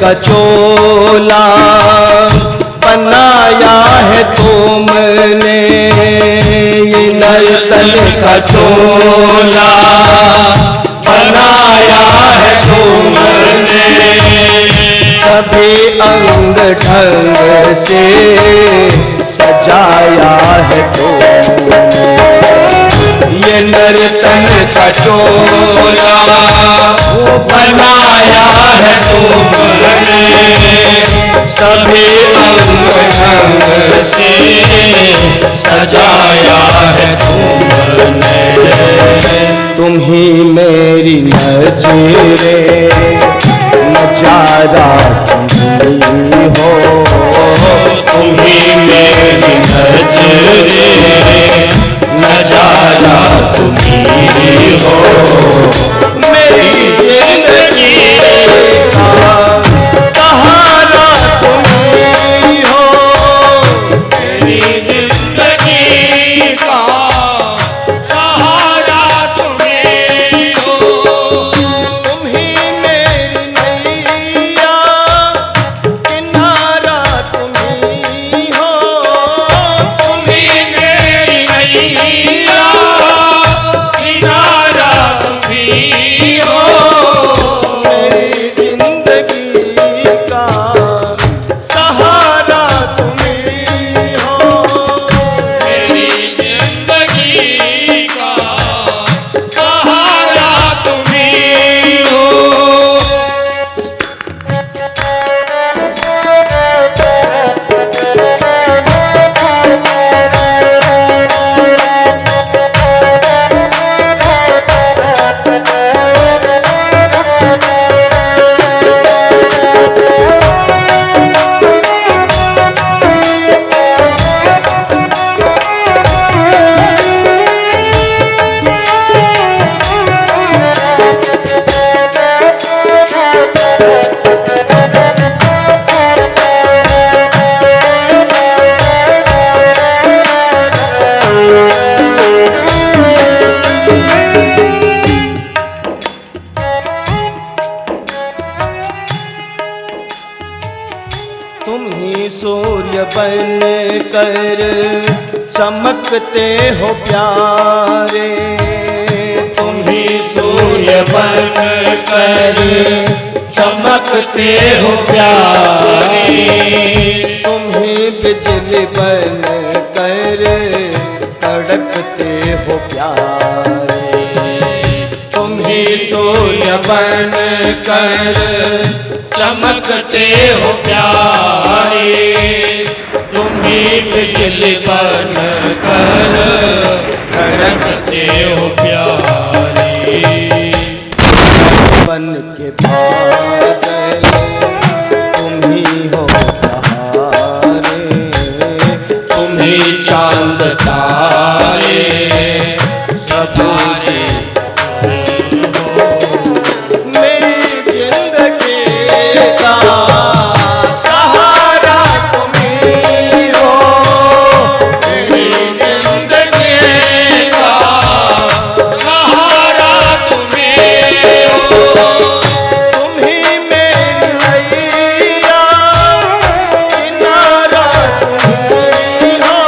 का चोला बनाया है तुमने, ये नर्तन का चोला बनाया है तुमने, सभी अंग ढंग से सजाया है तुमने। ये नर्तन का चोला बनाया है तुमने, सभी अंग ढंग से सजाया है तुमने। तुम ही मेरी नज़रें, नजारा तुम हो, तुम ही मेरी नज़रें, नजारा तुम हो, मेरी जिंदगी का सहारा तुम हो, मेरी जिंदगी का सहारा तुम हो। तुम ही मेरी नैया, किनारा तुम हो, तुम ही मेरी नैया, किनारा तुम हो, मेरी जिंदगी का सहारा तुम हो, मेरी जिंदगी का सहारा तुम हो। तुम ही सूर्य बन कर चमकते हो प्यारे, तुम ही सूर्य बन कर चमकते हो प्यारे, तुम ही बिजली बन कर तड़पते हो प्यारे, तुम ही सूर्य बन कर चमकते हो प्यारे, तुम ही बिजली बन कर तड़पते हो प्यारे। बन के बादल तुम ही हो बहारे, तुम ही चांद तारे सतारे, मेरी जिंदगी का सहारा तुम हो, मेरी जिंदगी का सहारा तुम हो, तुम ही मेरी नैया, किनारा तुम हो,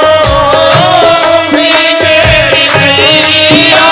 तुम ही मेरी नैया,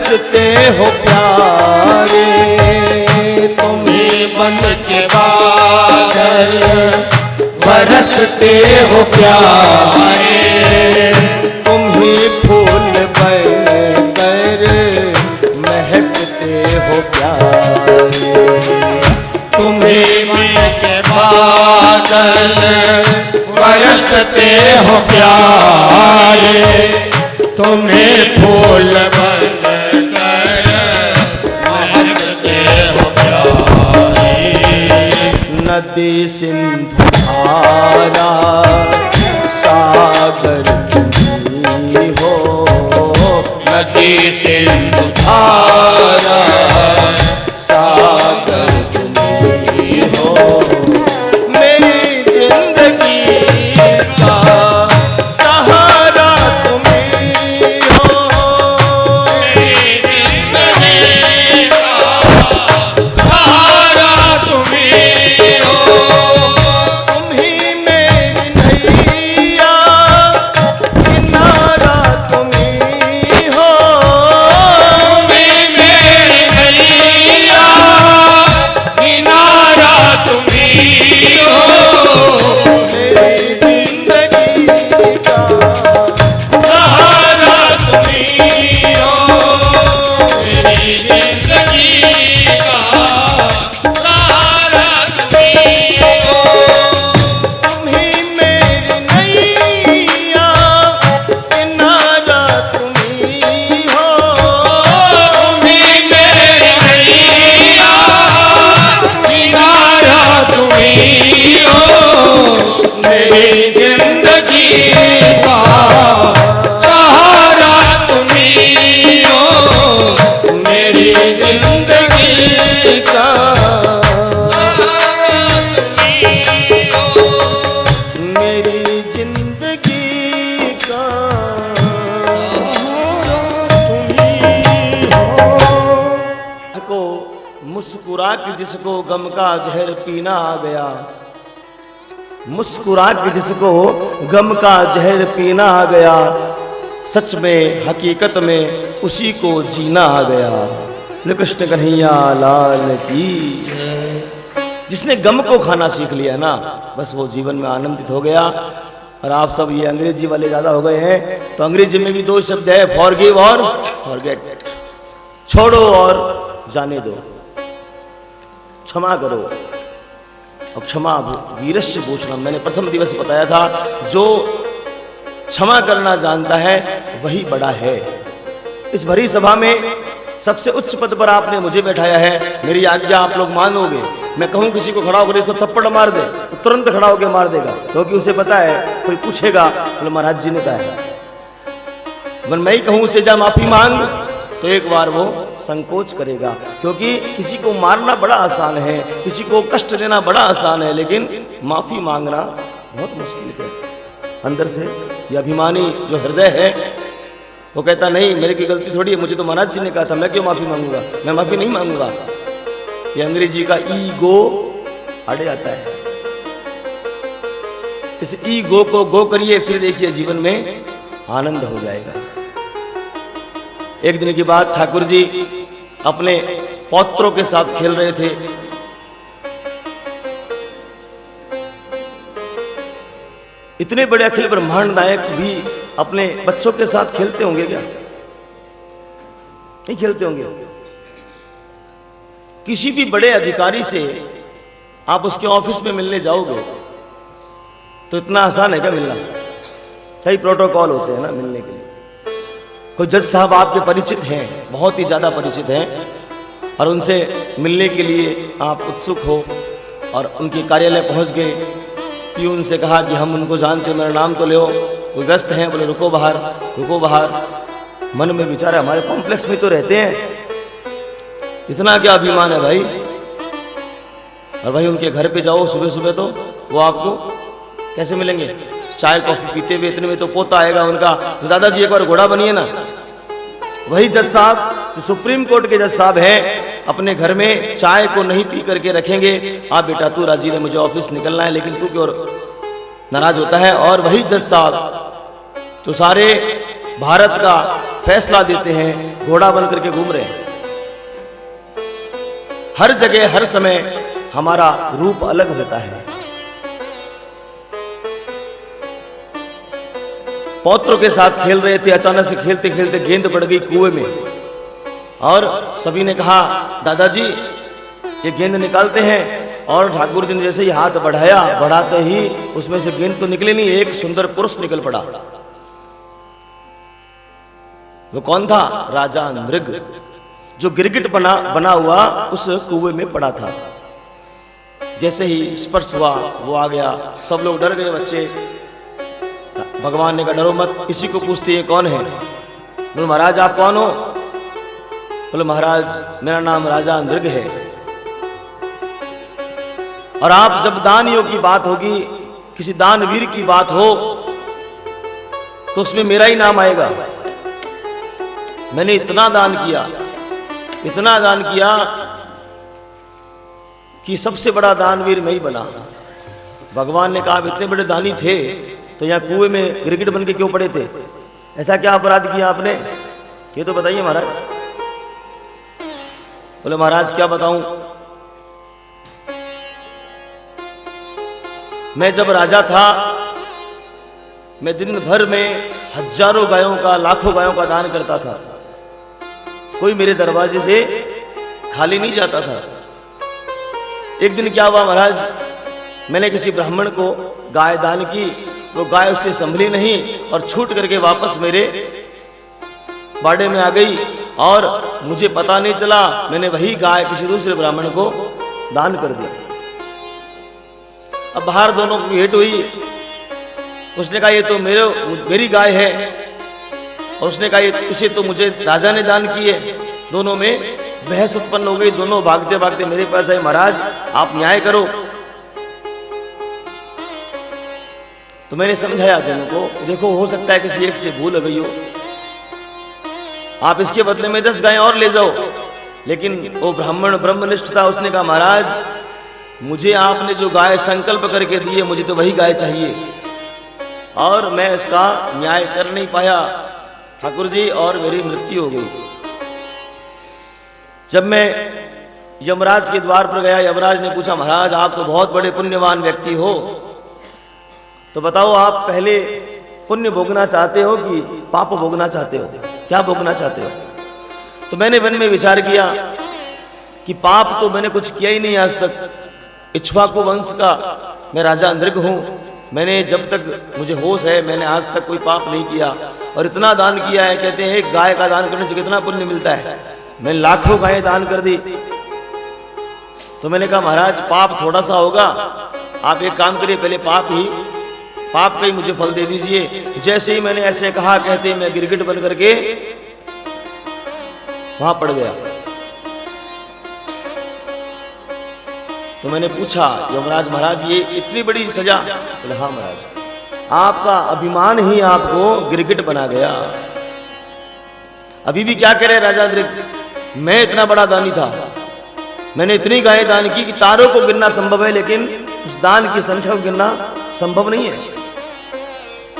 बरसते हो प्यारे, तुम्हें बन के बादल बरसते हो प्यारे, तुम्हें फूल बनकर महकते हो प्यारे, तुम्हें बन के बादल बरसते हो प्यारे, तुम्हें फूल बनकर महकते हो प्यारे। नदी सिंधु धारा सागर तुमी हो, नदी सिंधु धारा सागर तुमी हो, मेरी जिंदगी का सहारा तुमी हो, मेरी जिंदगी का सहारा तुम्ही हो। तुम्ही मेरी नैया किनारा तुमी हो, तुम्ही मेरी नैया किनारा तुम्ही हो। मेरी जिंदगी का सहारा तुम्ही हो, मेरी जिंदगी का सहारा तुम्ही हो। तुम्ही मेरी नैया किनारा तुमी हो, तुम्ही मेरी नैया किनारा तुम्ही हो, मेरी जिंदगी का सहारा तुम्ही हो, मेरी जिंदगी का सहारा तुम्ही हो। मेरी जिंदगी का जिसको मुस्कुरा के जिसको गम का जहर पीना आ गया, मुस्कुरा के जिसको गम का जहर पीना आ गया, सच में हकीकत में उसी को जीना आ गया। श्री कृष्ण कन्हैया लाल की। जिसने गम को खाना सीख लिया ना, बस वो जीवन में आनंदित हो गया। और आप सब ये अंग्रेजी वाले ज़्यादा हो गए हैं, तो अंग्रेजी में भी दो शब्द है, फॉरगिव और फॉरगेट। छोड़ो और जाने दो, क्षमा करो। और क्षमा वीरस्य भूषणम, मैंने प्रथम दिवस बताया था, जो क्षमा करना जानता है वही बड़ा है। इस भरी सभा में सबसे उच्च पद पर आपने मुझे बैठाया है, मेरी आज्ञा आप लोग मानोगे। मैं कहूं किसी को खड़ा होकर इसको थप्पड़ मार दे, तो तुरंत खड़ा होकर मार देगा, क्योंकि उसे पता है कोई पूछेगा तो महाराज जी ने कहा है। अगर मैं ही कहूं उसे जा माफी मांग, तो एक बार वो संकोच करेगा, क्योंकि किसी को मारना बड़ा आसान है, किसी को कष्ट देना बड़ा आसान है, लेकिन माफी मांगना बहुत मुश्किल है। अंदर से ये अभिमानी जो हृदय है वो कहता नहीं, मेरे की गलती थोड़ी है, मुझे तो महाराज जी ने कहा था, मैं क्यों माफी मांगूंगा, मैं माफी नहीं मांगूंगा। ये अंग्रेजी का ईगो अड़े आता है। इस ईगो को गो करिए, फिर देखिए जीवन में आनंद हो जाएगा। एक दिन की बात, ठाकुर जी अपने पौत्रों के साथ खेल रहे थे। इतने बड़े अखिल ब्रह्मांड नायक भी अपने बच्चों के साथ खेलते होंगे क्या? नहीं खेलते होंगे। किसी भी बड़े अधिकारी से आप उसके ऑफिस में मिलने जाओगे तो इतना आसान है क्या मिलना? कई प्रोटोकॉल होते हैं ना मिलने के लिए। कोई जज साहब आपके परिचित हैं, बहुत ही ज्यादा परिचित हैं, और उनसे मिलने के लिए आप उत्सुक हो और उनके कार्यालय पहुंच गए। प्यून से कहा कि हम उनको जानते, मेरा नाम तो ले, कोई व्यस्त हैं, बोले रुको बाहर, रुको बाहर। मन में बेचारे हमारे कॉम्प्लेक्स में तो रहते हैं, इतना क्या अभिमान है भाई। और भाई उनके घर पे जाओ सुबह सुबह, तो वो आपको कैसे मिलेंगे? चाय कॉफी पीते हुए, इतने में तो पोता आएगा उनका, तो दादाजी एक बार घोड़ा बनिए ना। वही जज साहब जो सुप्रीम कोर्ट के जज साहब हैं, अपने घर में चाय को नहीं पी करके रखेंगे, आप बेटा तू राजी है, मुझे ऑफिस निकलना है, लेकिन तू क्यों नाराज होता है? और वही जज साहब तो सारे भारत का फैसला देते हैं, घोड़ा बन करके घूम रहे हैं। हर जगह हर समय हमारा रूप अलग होता है। पौत्रों के साथ खेल रहे थे, अचानक से खेलते खेलते गेंद पड़ गई कुएं में, और सभी ने कहा दादाजी ये गेंद निकालते हैं। और ठाकुर जी ने जैसे ही हाथ बढ़ाया, बढ़ाते ही उसमें से गेंद तो निकले नहीं, एक सुंदर पुरुष निकल पड़ा। वो कौन था? राजा नृग, जो गिरगिट बना हुआ उस कुएं में पड़ा था। जैसे ही स्पर्श हुआ वो आ गया, सब लोग डर गए। बच्चे, भगवान ने कहा डरो मत, इसी को पूछते ये कौन है? बोले महाराज आप कौन हो? बोले महाराज मेरा नाम राजा नृग है, और आप जब दानियों की बात होगी, किसी दानवीर की बात हो, तो उसमें मेरा ही नाम आएगा। मैंने इतना दान किया कि सबसे बड़ा दानवीर मैं ही बना। भगवान ने कहा आप इतने बड़े दानी थे तो यहाँ कुएं में गिरगिट बन के क्यों पड़े थे? ऐसा क्या अपराध किया आपने? ये तो बताइए महाराज। बोले महाराज क्या बताऊं, मैं जब राजा था, मैं दिन भर में हजारों गायों का, लाखों गायों का दान करता था। कोई मेरे दरवाजे से खाली नहीं जाता था। एक दिन क्या हुआ महाराज, मैंने किसी ब्राह्मण को गाय दान की, वो गाय उससे संभली नहीं और छूट करके वापस मेरे बाड़े में आ गई, और मुझे पता नहीं चला, मैंने वही गाय किसी दूसरे ब्राह्मण को दान कर दी। अब बाहर दोनों की भेंट हुई, उसने कहा ये तो मेरी गाय है, और उसने कहा इसे तो मुझे राजा ने दान की है। दोनों में बहस उत्पन्न हो गई, दोनों भागते भागते मेरे पास आए, महाराज आप न्याय करो। तो मैंने समझाया दोनों को, देखो हो सकता है किसी एक से भूल हो गई हो, आप इसके बदले में 10 गायें और ले जाओ। लेकिन वो ब्राह्मण ब्रह्मनिष्ठ था, उसने कहा महाराज मुझे आपने जो गाय संकल्प करके दी है, मुझे तो वही गाय चाहिए, और मैं इसका न्याय कर नहीं पाया ठाकुर जी, और मेरी मृत्यु हो गई। जब मैं यमराज के द्वार पर गया, यमराज ने पूछा महाराज आप तो बहुत बड़े पुण्यवान व्यक्ति हो, तो बताओ आप पहले पुण्य भोगना चाहते हो कि पाप भोगना चाहते हो? क्या भोगना चाहते हो? तो मैंने मन में विचार किया कि पाप तो मैंने कुछ किया ही नहीं आज तक, इक्ष्वाकु वंश का मैं राजा नृग हूं, मैंने जब तक मुझे होश है मैंने आज तक कोई पाप नहीं किया, और इतना दान किया है, कहते हैं एक गाय का दान करने से कितना पुण्य मिलता है, मैंने लाखों गायें दान कर दी। तो मैंने कहा महाराज पाप थोड़ा सा होगा, आप एक काम करिए पहले पाप का ही मुझे फल दे दीजिए। जैसे ही मैंने ऐसे कहा, कहते मैं गिरगिट बन करके वहां पड़ गया। तो मैंने पूछा यमराज महाराज ये इतनी बड़ी सजा? बोले हाँ महाराज, आपका अभिमान ही आपको गिरगिट बना गया। अभी भी क्या करे राजा नृग, मैं इतना बड़ा दानी था, मैंने इतनी गायें दान की कि तारों को गिनना संभव है, लेकिन उस दान की संख्या को गिनना संभव नहीं है।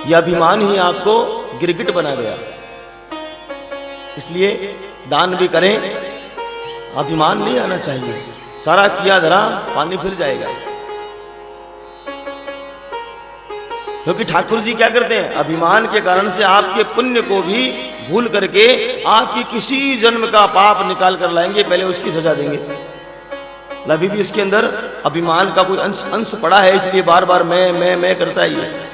यह अभिमान ही आपको गिरगिट बना गया। इसलिए दान भी करें, अभिमान नहीं आना चाहिए, सारा किया धरा पानी फिर जाएगा। क्योंकि ठाकुर जी क्या करते हैं, अभिमान के कारण से आपके पुण्य को भी भूल करके आपकी किसी जन्म का पाप निकाल कर लाएंगे, पहले उसकी सजा देंगे। अभी भी इसके अंदर अभिमान का कोई अंश पड़ा है, इसलिए बार बार मैं करता ही है।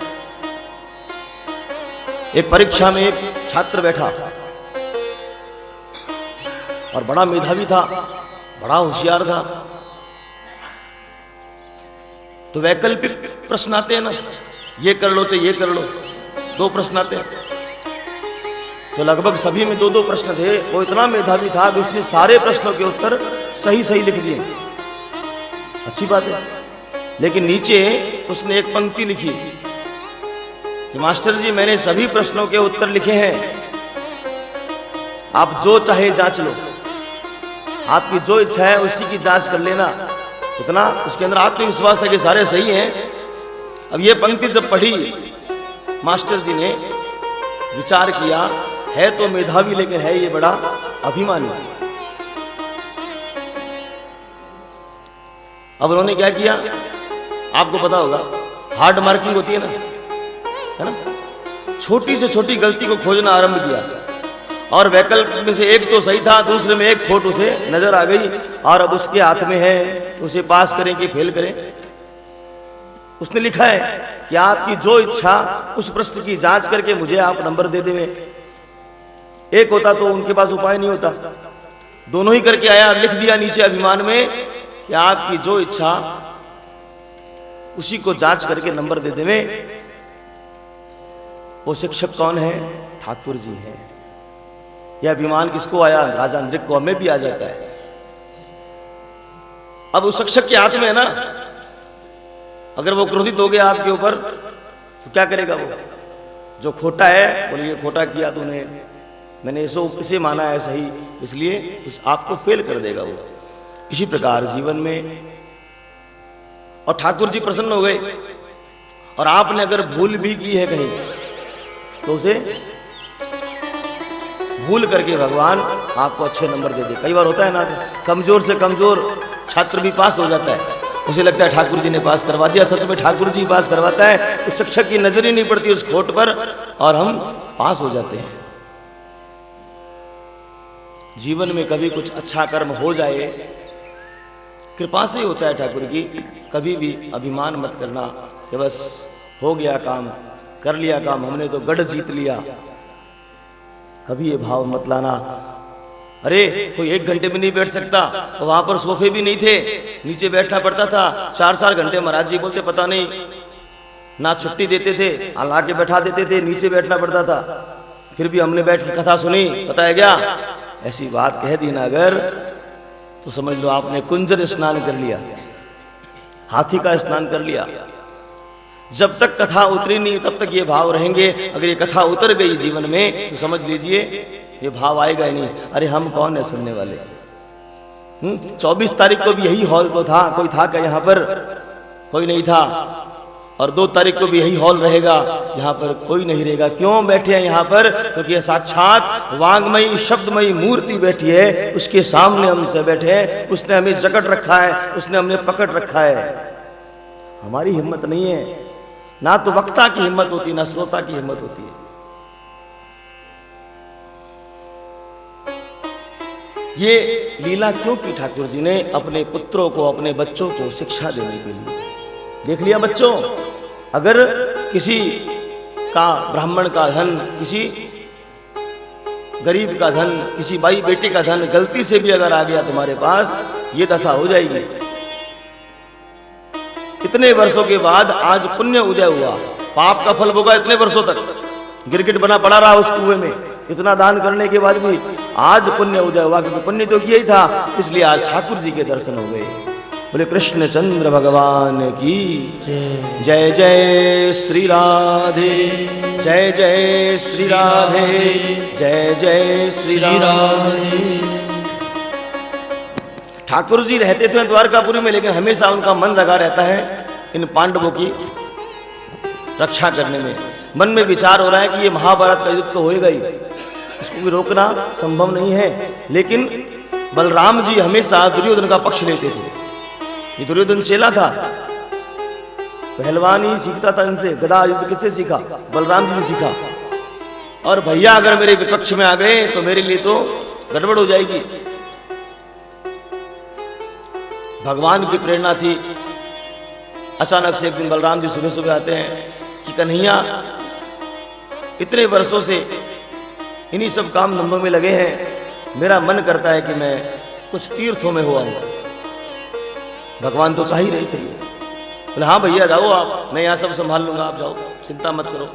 एक परीक्षा में एक छात्र बैठा और बड़ा मेधावी था, बड़ा होशियार था। तो वैकल्पिक प्रश्न आते हैं ना, ये कर लो चाहे ये कर लो, 2 प्रश्न आते हैं। तो लगभग सभी में 2-2 प्रश्न थे। वो इतना मेधावी था कि उसने सारे प्रश्नों के उत्तर सही लिख दिए, अच्छी बात है। लेकिन नीचे उसने एक पंक्ति लिखी कि मास्टर जी मैंने सभी प्रश्नों के उत्तर लिखे हैं, आप जो चाहे जांच लो, आपकी जो इच्छा है उसी की जांच कर लेना। इतना उसके अंदर आत्मविश्वास है कि सारे सही हैं। अब ये पंक्ति जब पढ़ी, मास्टर जी ने विचार किया, है तो मेधावी लेकिन है ये बड़ा अभिमानी। अब उन्होंने क्या किया, आपको पता होगा, हार्ड मार्किंग होती है ना, है ना, छोटी से छोटी गलती को खोजना आरंभ किया और वैकल्प में से एक तो सही था, दूसरे में एक खोट उसे नजर आ गई और अब उसके हाथ में है उसे पास करें कि फेल करें। उसने लिखा है कि आपकी जो इच्छा उस प्रश्न की जांच करके मुझे आप नंबर दे देवे। एक होता तो उनके पास उपाय नहीं होता, दोनों ही करके आया, लिख दिया नीचे अभिमान में कि आपकी जो इच्छा उसी को जांच करके नंबर दे देवे। वो शिक्षक कौन है? ठाकुर जी हैं। यह अभिमान किसको आया? राजा नृप को, हमें भी आ जाता है। अब उस शिक्षक के हाथ में है ना, अगर वो क्रोधित हो गया आपके ऊपर तो क्या करेगा वो? जो खोटा है बोलिए खोटा किया तूने, मैंने इसे माना है सही, इसलिए आपको फेल कर देगा वो। इसी प्रकार जीवन में, और ठाकुर जी प्रसन्न हो गए, और आपने अगर भूल भी की है कहीं तो उसे भूल करके भगवान आपको अच्छे नंबर दे दे। कई बार होता है ना, कमजोर से कमजोर छात्र भी पास हो जाता है, उसे लगता है ठाकुर जी ने पास करवा दिया। सच में ठाकुर जी पास करवाता है, उस शिक्षक की नजर ही नहीं पड़ती उस खोट पर और हम पास हो जाते हैं। जीवन में कभी कुछ अच्छा कर्म हो जाए, कृपा से ही होता है ठाकुर की। कभी भी अभिमान मत करना कि बस हो गया काम, कर लिया काम, हमने तो गढ़ जीत लिया। कभी ये भाव मत लाना, अरे कोई 1 घंटे में नहीं बैठ सकता, तो वहां पर सोफे भी नहीं थे, नीचे बैठना पड़ता था 4-4 घंटे। महाराज जी बोलते पता नहीं ना छुट्टी देते थे, ला के बैठा देते थे, नीचे बैठना पड़ता था, फिर भी हमने बैठ के कथा सुनी। पता है क्या, ऐसी बात कह दी ना अगर तो समझ लो आपने कुंजर स्नान कर लिया, हाथी का स्नान कर लिया। जब तक कथा उतरी नहीं तब तक ये भाव रहेंगे। अगर ये कथा उतर गई जीवन में तो समझ लीजिए ये भाव आएगा ही नहीं। अरे हम कौन है सुनने वाले? 24 तारीख को भी यही हॉल तो था, कोई था क्या यहाँ पर? कोई नहीं था। और 2 तारीख को भी यही हॉल रहेगा, यहाँ पर कोई नहीं रहेगा। क्यों बैठे हैं यहाँ पर? क्योंकि ये साक्षात वांगमयी शब्दमयी मूर्ति बैठी है, उसके सामने हमसे बैठे हैं, उसने हमें जकड़ रखा है, उसने हमें पकड़ रखा है। हमारी हिम्मत नहीं है, ना तो वक्ता की हिम्मत होती है ना श्रोता की हिम्मत होती है। ये लीला क्यों की ठाकुर जी ने? अपने पुत्रों को, अपने बच्चों को शिक्षा देने के लिए। देख लिया बच्चों, अगर किसी का, ब्राह्मण का धन, किसी गरीब का धन, किसी भाई बेटे का धन गलती से भी अगर आ गया तुम्हारे पास, ये दशा हो जाएगी। इतने वर्षों के बाद आज पुण्य उदय हुआ, पाप का फल भोगा इतने वर्षों तक, गिरगिट बना पड़ा रहा उस कुएं में, इतना दान करने के बाद भी आज पुण्य उदय हुआ, क्योंकि पुण्य तो किया ही था, इसलिए आज ठाकुर जी के दर्शन हो गए। बोले कृष्ण चंद्र भगवान की जय। जय श्री राधे, जय जय श्री राधे, जय जय श्री राधे। ठाकुर जी रहते थे द्वारकापुरी में, लेकिन हमेशा उनका मन लगा रहता है इन पांडवों की रक्षा करने में। मन में विचार हो रहा है कि ये महाभारत का युद्ध तो होएगा ही, इसको भी रोकना संभव नहीं है। लेकिन बलराम जी हमेशा दुर्योधन का पक्ष लेते थे। ये दुर्योधन चेला था, पहलवानी सीखता था इनसे, गदा युद्ध किससे सीखा? बलराम जी से सीखा। और भैया अगर मेरे विपक्ष में आ गए तो मेरे लिए तो गड़बड़ हो जाएगी। भगवान की प्रेरणा थी। अचानक से एक दिन बलराम जी सुबह सुबह आते हैं कि कन्हैया इतने वर्षों से इन्हीं सब काम धंधों में लगे हैं, मेरा मन करता है कि मैं कुछ तीर्थों में हो आऊं। भगवान तो चाह ही रहे थे। बोले हाँ भैया जाओ आप, मैं यहाँ सब संभाल लूंगा, आप जाओ, चिंता मत करो।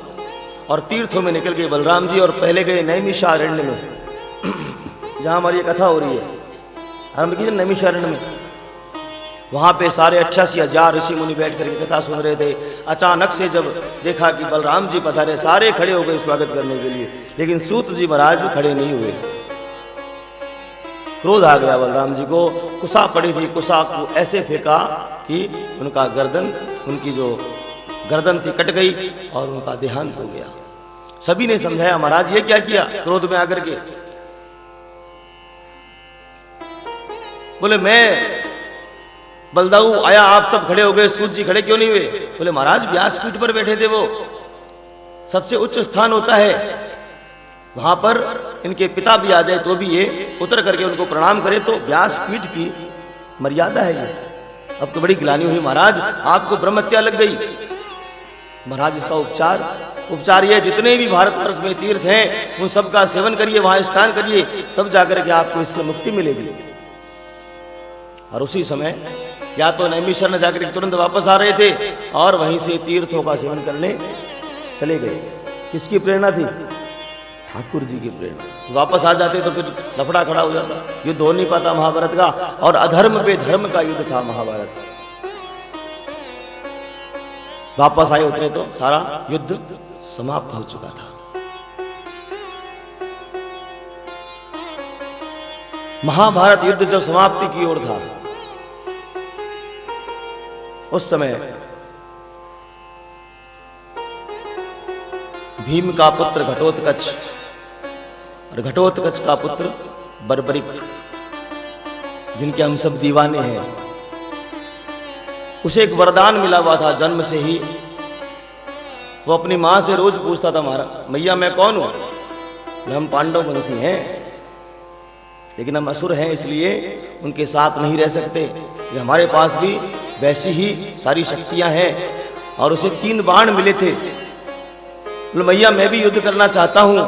और तीर्थों में निकल गए बलराम जी, और पहले गए नैमिषारण्य में, जहाँ हमारी ये कथा हो रही है, आरंभ की नैमिषारण्य में। वहाँ पे सारे 88,000 ऋषि मुनि बैठ करके कथा सुन रहे थे। अचानक से जब देखा कि बलराम जी पधारे, सारे खड़े हो गए स्वागत करने के लिए, लेकिन सूत जी महाराज खड़े नहीं हुए। क्रोध आ गया बलराम जी को। कुसा पड़ी थी, कुसा को ऐसे फेंका कि उनका गर्दन, उनकी जो गर्दन थी कट गई और उनका देहांत हो गया। सभी ने समझाया महाराज ये क्या किया, क्रोध में आकर के। बोले मैं बलदाऊ आया, आप सब खड़े हो गए, सूत जी खड़े क्यों नहीं हुए? बोले महाराज व्यासपीठ पर बैठे थे, वो सबसे उच्च स्थान होता है, वहां पर इनके पिता भी आ जाए तो भी ये उतर करके उनको प्रणाम करे, तो व्यासपीठ की मर्यादा है ये। अब तो बड़ी गिलानी हुई महाराज, आपको ब्रह्महत्या लग गई। महाराज इसका उपचार ये, जितने भी भारतवर्ष में तीर्थ हैं उन सब का सेवन करिए, वहां स्नान करिए, तब जाकर के आपको इससे मुक्ति मिलेगी। और उसी समय या तो नैमिषारण्य जाकर तुरंत वापस आ रहे थे और वहीं से तीर्थों का सेवन करने चले गए। किसकी प्रेरणा थी? ठाकुर जी की प्रेरणा। वापस आ जाते तो फिर लफड़ा खड़ा हो जाता, युद्ध हो नहीं पाता महाभारत का, और अधर्म पे धर्म का युद्ध था महाभारत। वापस आए उतरे तो सारा युद्ध समाप्त हो चुका था। महाभारत युद्ध जब समाप्ति की ओर था, उस समय भीम का पुत्र घटोत्कच और घटोत्कच का पुत्र बर्बरिक, जिनके हम सब दीवाने हैं, उसे एक वरदान मिला हुआ था जन्म से ही। वो अपनी मां से रोज पूछता था, मैया मैं कौन हूं? हम पांडव वंशी हैं, लेकिन हम असुर हैं, इसलिए उनके साथ नहीं रह सकते। हमारे पास भी वैसी ही सारी शक्तियां हैं। और उसे 3 बाण मिले थे। बोले मैया मैं भी युद्ध करना चाहता हूं,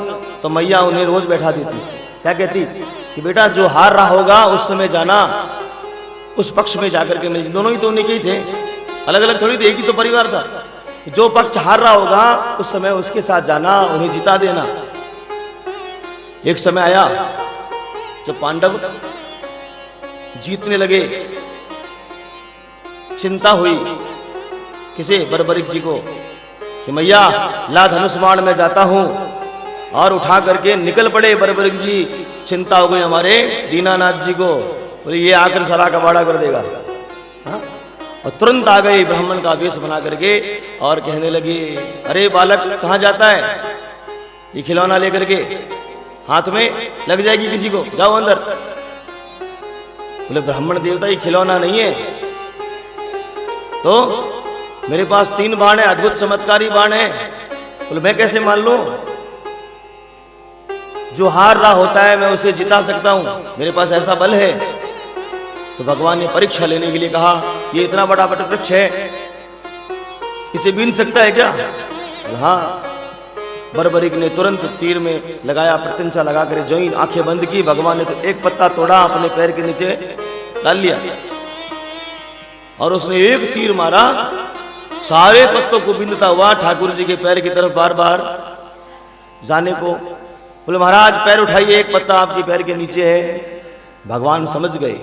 तो मैया उन्हें रोज बैठा देती। क्या कहती कि बेटा जो हार रहा होगा उस समय जाना, उस पक्ष में जाकर के मिल, दोनों ही तो उन्हीं के ही थे, अलग अलग थोड़ी थे, एक ही तो परिवार था। जो पक्ष हार रहा होगा उस समय उसके साथ जाना, उन्हें जिता देना। एक समय आया जब पांडव जीतने लगे, चिंता हुई किसे? बर्बरिक जी को, कि मैया ला धनुष बाण में जाता हूं, और उठा करके निकल पड़े बर्बरिक जी। चिंता हो गई हमारे दीनानाथ जी को, बोले ये आकर सारा कबाड़ा कर देगा। हाँ? और तुरंत आ गए ब्राह्मण का वेश बना करके और कहने लगे, अरे बालक कहां जाता है? ये खिलौना लेकर के हाथ में लग जाएगी किसी को, जाओ अंदर। बोले ब्राह्मण देवता ये खिलौना नहीं है, तो मेरे पास 3 बाण है, अद्भुत चमत्कारी बाण है। बोले मैं कैसे मान लूं? जो हार रहा होता है मैं उसे जिता सकता हूं, मेरे पास ऐसा बल है। तो भगवान ने परीक्षा लेने के लिए कहा, ये इतना बड़ा वट वृक्ष है, इसे बीन सकता है क्या? हाँ। बर्बरिक ने तुरंत तीर में लगाया, प्रत्यंचा लगाकर जो ही आंखें बंद की, भगवान ने तो एक पत्ता तोड़ा, अपने पैर के नीचे डाल लिया, और उसने एक तीर मारा, सारे पत्तों को बिंदता हुआ ठाकुर जी के पैर की तरफ बार बार जाने को। बोले महाराज पैर उठाइए, एक पत्ता आपके पैर के नीचे है। भगवान समझ गए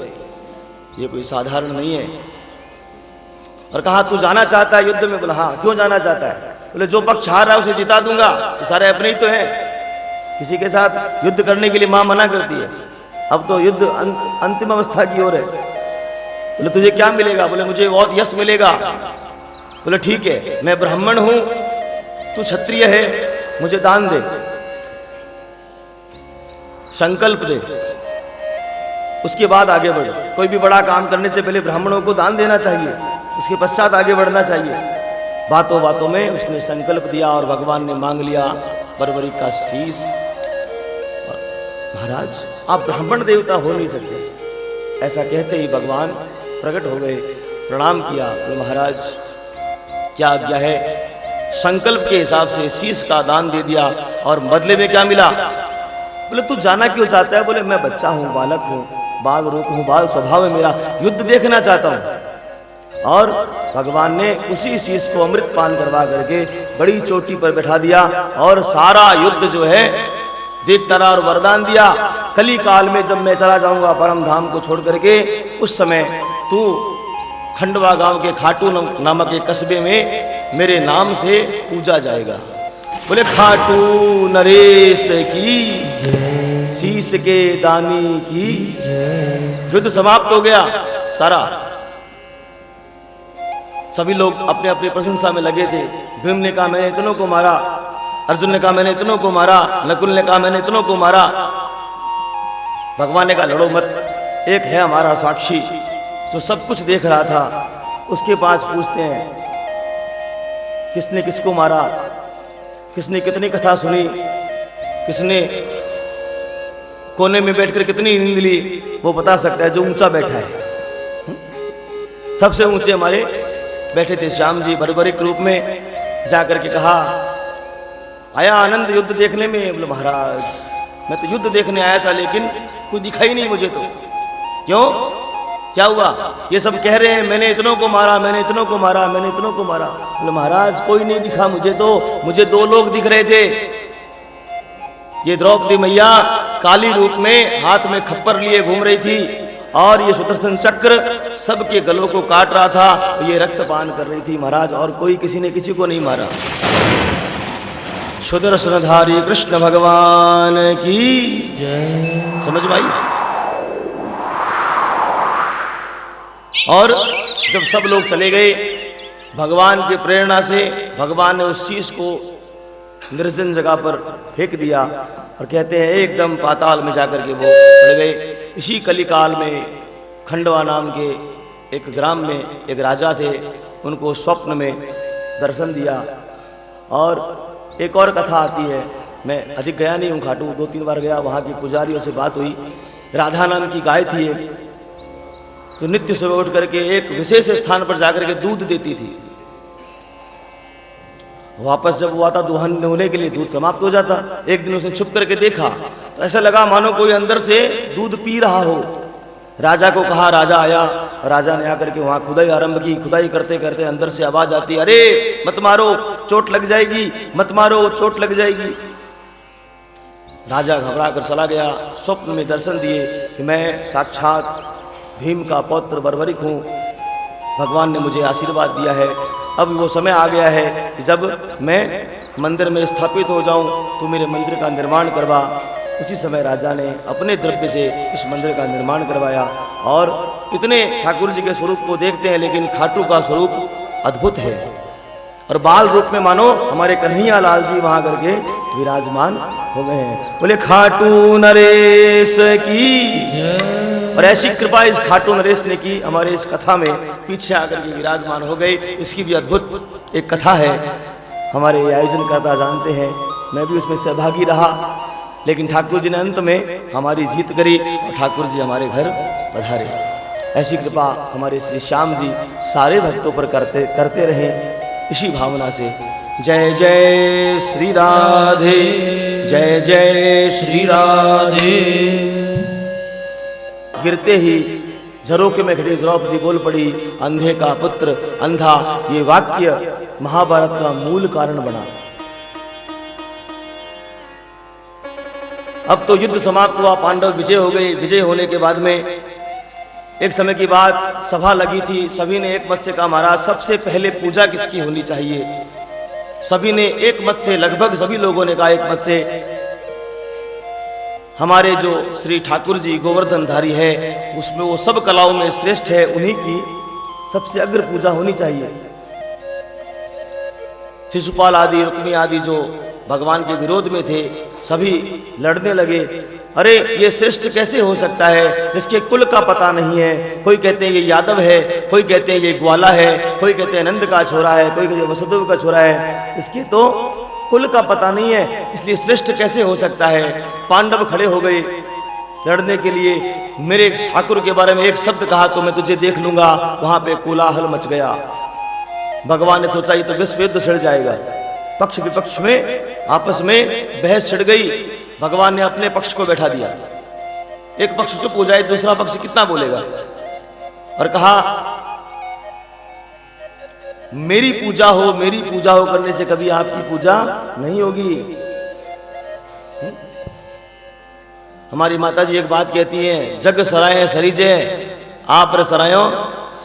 ये कोई साधारण नहीं है, और कहा तू जाना चाहता है युद्ध में? बोला हाँ। क्यों जाना चाहता है? बोले जो पक्ष हार रहा है उसे जिता दूंगा। ये सारे अपने ही तो हैं, किसी के साथ युद्ध करने के लिए मां मना करती है। अब तो युद्ध अंतिम अवस्था की ओर है। बोले तुझे क्या मिलेगा? बोले मुझे बहुत यश मिलेगा। बोले ठीक है, मैं ब्राह्मण हूं, तू क्षत्रिय है, मुझे दान दे, संकल्प दे, उसके बाद आगे बढ़। कोई भी बड़ा काम करने से पहले ब्राह्मणों को दान देना चाहिए, उसके पश्चात आगे बढ़ना चाहिए। बातों बातों में उसने संकल्प दिया और भगवान ने मांग लिया बर्बरिक का शीश। महाराज आप ब्राह्मण देवता हो नहीं सकते। ऐसा कहते ही भगवान प्रकट हो गए, प्रणाम किया। तो महाराज क्या आज्ञा है? संकल्प के हिसाब से शीश का दान दे दिया। और बदले में क्या मिला? बोले तू जाना क्यों चाहता है? बोले मैं बच्चा हूँ, बालक हूँ, बाल रूप हूँ, बाल स्वभाव है मेरा, युद्ध देखना चाहता हूँ। और भगवान ने उसी शीश को अमृत पान करवा करके बड़ी चोटी पर बैठा दिया, और सारा युद्ध जो है देखता रहा और वरदान दिया, कली काल में जब मैं चला जाऊंगा परम धाम को छोड़ करके, उस समय तू खंडवा गांव के खाटू नामक एक कस्बे में मेरे नाम से पूजा जाएगा। बोले खाटू नरेश की, शीश के दानी की। युद्ध समाप्त हो गया सारा। सभी लोग अपने अपने प्रशंसा में लगे थे। भीम ने कहा मैंने इतनों को मारा, अर्जुन ने कहा मैंने इतनों को मारा, नकुल ने कहा मैंने इतनों को मारा। भगवान ने कहा लड़ो मत, एक है हमारा साक्षी जो सब कुछ देख रहा था, उसके पास पूछते हैं किसने किसको मारा, किसने कितनी कथा सुनी, किसने कोने में बैठकर कितनी नींद ली, वो बता सकता है जो ऊंचा बैठा है। सबसे ऊंचे हमारे बैठे थे श्याम जी भरभरिक रूप में, जाकर के कहा आया आनंद युद्ध देखने में। बोले महाराज मैं तो युद्ध देखने आया था लेकिन कोई दिखाई नहीं मुझे तो। क्यों, क्या हुआ? ये सब कह रहे हैं मैंने इतनों को मारा, मैंने इतनों को मारा, मैंने इतनों को मारा। बोले महाराज कोई नहीं दिखा मुझे तो, मुझे दो लोग दिख रहे थे। ये द्रौपदी मैया काली रूप में हाथ में खप्पर लिए घूम रही थी और ये सुदर्शन चक्र सबके गलों को काट रहा था, ये रक्तपान कर रही थी महाराज, और कोई किसी ने किसी को नहीं मारा। सुदर्शनधारी कृष्ण भगवान की जय। समझ में आई? और जब सब लोग चले गए, भगवान की प्रेरणा से भगवान ने उस चीज को निर्जन जगह पर फेंक दिया और कहते हैं एकदम पाताल में जाकर के वो पड़ गए। इसी कलिकाल में खंडवा नाम के एक ग्राम में एक राजा थे, उनको स्वप्न में दर्शन दिया। और एक और कथा आती है, मैं अधिक गया नहीं हूँ खाटू, 2-3 बार गया, वहाँ की पुजारियों से बात हुई। राधा नाम की गाय थी एक, तो नित्य सुबह उठ करके एक विशेष स्थान पर जाकर के दूध देती थी। वापस जब वो आता दुहन होने के लिए दूध समाप्त हो जाता। एक दिन उसने छुप करके देखा तो ऐसा लगा मानो कोई अंदर से दूध पी रहा हो। राजा को कहा, राजा आया, राजा ने आकर के वहां खुदाई आरंभ की। खुदाई करते करते अंदर से आवाज आती, अरे मत मारो चोट लग जाएगी, मत मारो चोट लग जाएगी। राजा घबरा कर चला गया। स्वप्न में दर्शन दिए कि मैं साक्षात भीम का पौत्र बर्बरिक हूँ, भगवान ने मुझे आशीर्वाद दिया है। अब वो समय आ गया है कि जब मैं मंदिर में स्थापित हो जाऊं, तो मेरे मंदिर का निर्माण करवा। उसी समय राजा ने अपने द्रव्य से इस मंदिर का निर्माण करवाया। और इतने ठाकुर जी के स्वरूप को देखते हैं, लेकिन खाटू का स्वरूप अद्भुत है। और बाल रूप में मानो हमारे कन्हैया लाल जी वहां करके विराजमान हो गए हैं। बोले खाटू नरेश की। और ऐसी कृपा इस खाटू नरेश ने की, हमारे इस कथा में पीछे आकर के विराजमान हो गए। इसकी भी अद्भुत एक कथा है, हमारे आयोजनकर्ता जानते हैं, मैं भी उसमें सहभागी रहा। लेकिन ठाकुर जी ने अंत में हमारी जीत करी और ठाकुर जी हमारे घर पधारे। ऐसी कृपा हमारे श्री श्याम जी सारे भक्तों पर करते रहे, इसी भावना से। जय जय श्री राधे, जय जय श्री राधे। गिरते ही झरोखे में खड़ी द्रौपदी बोल पड़ी, अंधे का पुत्र अंधा। ये वाक्य महाभारत का मूल कारण बना। अब तो युद्ध समाप्त हुआ, पांडव विजय हो गए। विजय होने के बाद में एक समय की बात, सभा लगी थी। सभी ने एक मत से कहा, महाराज सबसे पहले पूजा किसकी होनी चाहिए? सभी ने एक मत से, लगभग सभी लोगों ने कहा एक मत से, हमारे जो श्री ठाकुर जी गोवर्धनधारी है, उसमें वो सब कलाओं में श्रेष्ठ है, उन्हीं की सबसे अग्र पूजा होनी चाहिए। शिशुपाल आदि, रुक्मी आदि जो भगवान के विरोध में थे, सभी लड़ने लगे। अरे ये श्रेष्ठ कैसे हो सकता है, इसके कुल का पता नहीं है। कोई कहते हैं ये यादव है, कोई कहते हैं ये ग्वाला है, कोई कहते हैं नंद का छोरा है, कोई कहते हैं वसुदेव का छोरा है। इसके तो कुल का पता नहीं है, इसलिए श्रेष्ठ कैसे हो सकता है। पांडव खड़े हो गए लड़ने के लिए। मेरे ठाकुर के बारे में एक शब्द कहा तो मैं तुझे देख लूंगा। वहां पे कोलाहल मच गया। भगवान ने सोचा ये तो विश्व युद्ध छिड़ जाएगा। पक्ष विपक्ष में आपस में बहस छिड़ गई। भगवान ने अपने पक्ष को बैठा दिया। एक पक्ष चुप हो जाए, दूसरा पक्ष कितना बोलेगा। और कहा मेरी पूजा हो, मेरी पूजा हो करने से कभी आपकी पूजा नहीं होगी। हमारी माता जी एक बात कहती है, जग सराय सरीजे, आप सरायो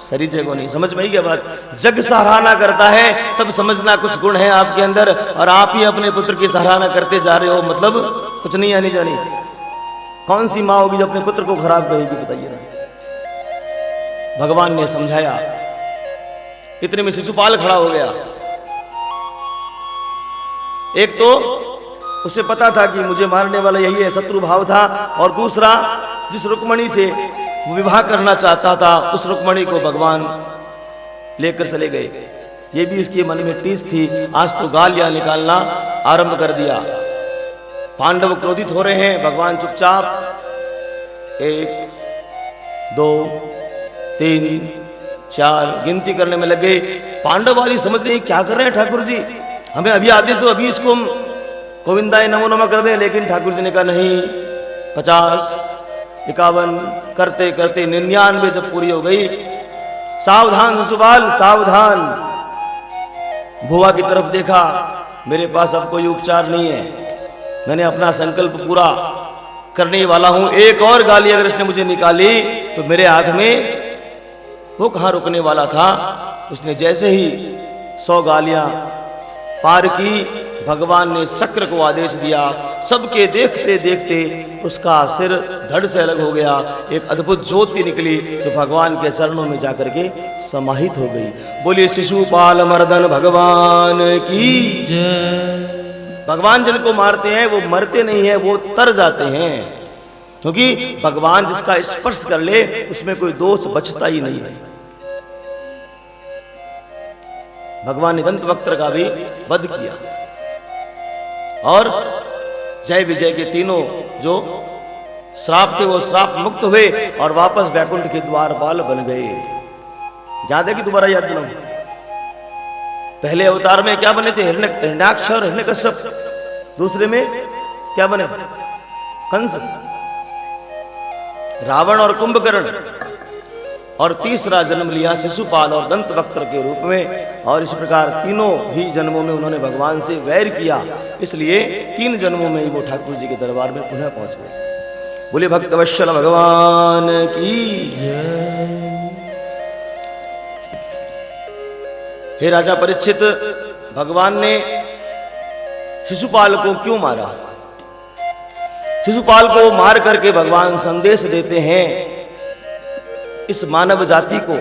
सरीजे को नहीं। समझ में आई क्या बात? जग सराहना करता है तब समझना कुछ गुण है आपके अंदर, और आप ही अपने पुत्र की सराहना करते जा रहे हो, मतलब कुछ नहीं आनी जानी। कौन सी माँ होगी जो अपने पुत्र को खराब कहेगी, बताइए ना। भगवान ने समझाया। इतने में शिशुपाल खड़ा हो गया। एक तो उसे पता था कि मुझे मारने वाला यही है, शत्रु भाव था, और दूसरा जिस रुक्मणी से वो विवाह करना चाहता था उस रुक्मणी को भगवान लेकर चले गए। ये भी उसके मन में टीस थी। आज तो गालियां निकालना आरंभ कर दिया। पांडव क्रोधित हो रहे हैं, भगवान चुपचाप 1 2 3 4 गिनती करने में लग गए। पांडव वाली समझ रहे क्या कर रहे हैं ठाकुर जी, हमें अभी आदेश दो, अभी इसको हम गोविंदाय नमो नमः कर दें। लेकिन ठाकुर जी ने कहा नहीं, 50 51 करते करते 99 जब पूरी हो गई, सावधान शिशुपाल सावधान। भुआ की तरफ देखा, मेरे पास अब कोई उपचार नहीं है, मैंने अपना संकल्प पूरा करने वाला हूं। एक और गाली अगर इसने मुझे निकाली तो मेरे हाथ में वो कहां रुकने वाला था। उसने जैसे ही 100 गालियां पार की, भगवान ने शक्र को आदेश दिया। सबके देखते देखते उसका सिर धड़ से अलग हो गया। एक अद्भुत ज्योति निकली जो भगवान के चरणों में जाकर के समाहित हो गई। बोलिए शिशुपाल मर्दन भगवान की जय। भगवान जिनको मारते हैं वो मरते नहीं है, वो तर जाते हैं, क्योंकि भगवान जिसका स्पर्श कर ले उसमें कोई दोष बचता ही नहीं है। भगवान ने दंतवक्त्र का भी वध किया और जय विजय के तीनों जो श्राप थे वो श्राप मुक्त हुए और वापस वैकुंठ के द्वारपाल बन गए। याद है कि दोबारा याद दिलाऊं? पहले अवतार में क्या बने थे? हिरण्याक्ष और हिरण्यकश्यप। दूसरे में क्या बने? कंस, रावण और कुंभकर्ण। और तीसरा जन्म लिया शिशुपाल और दंतवक्त्र के रूप में। और इस प्रकार तीनों ही जन्मों में उन्होंने भगवान से वैर किया, इसलिए 3 जन्मों में ही वो ठाकुर जी के दरबार में पुनः पहुंच गए। बोले भक्तवत्सल भगवान की जय। हे राजा परीक्षित, भगवान ने शिशुपाल को क्यों मारा? शिशुपाल को मार करके भगवान संदेश देते हैं इस मानव जाति को,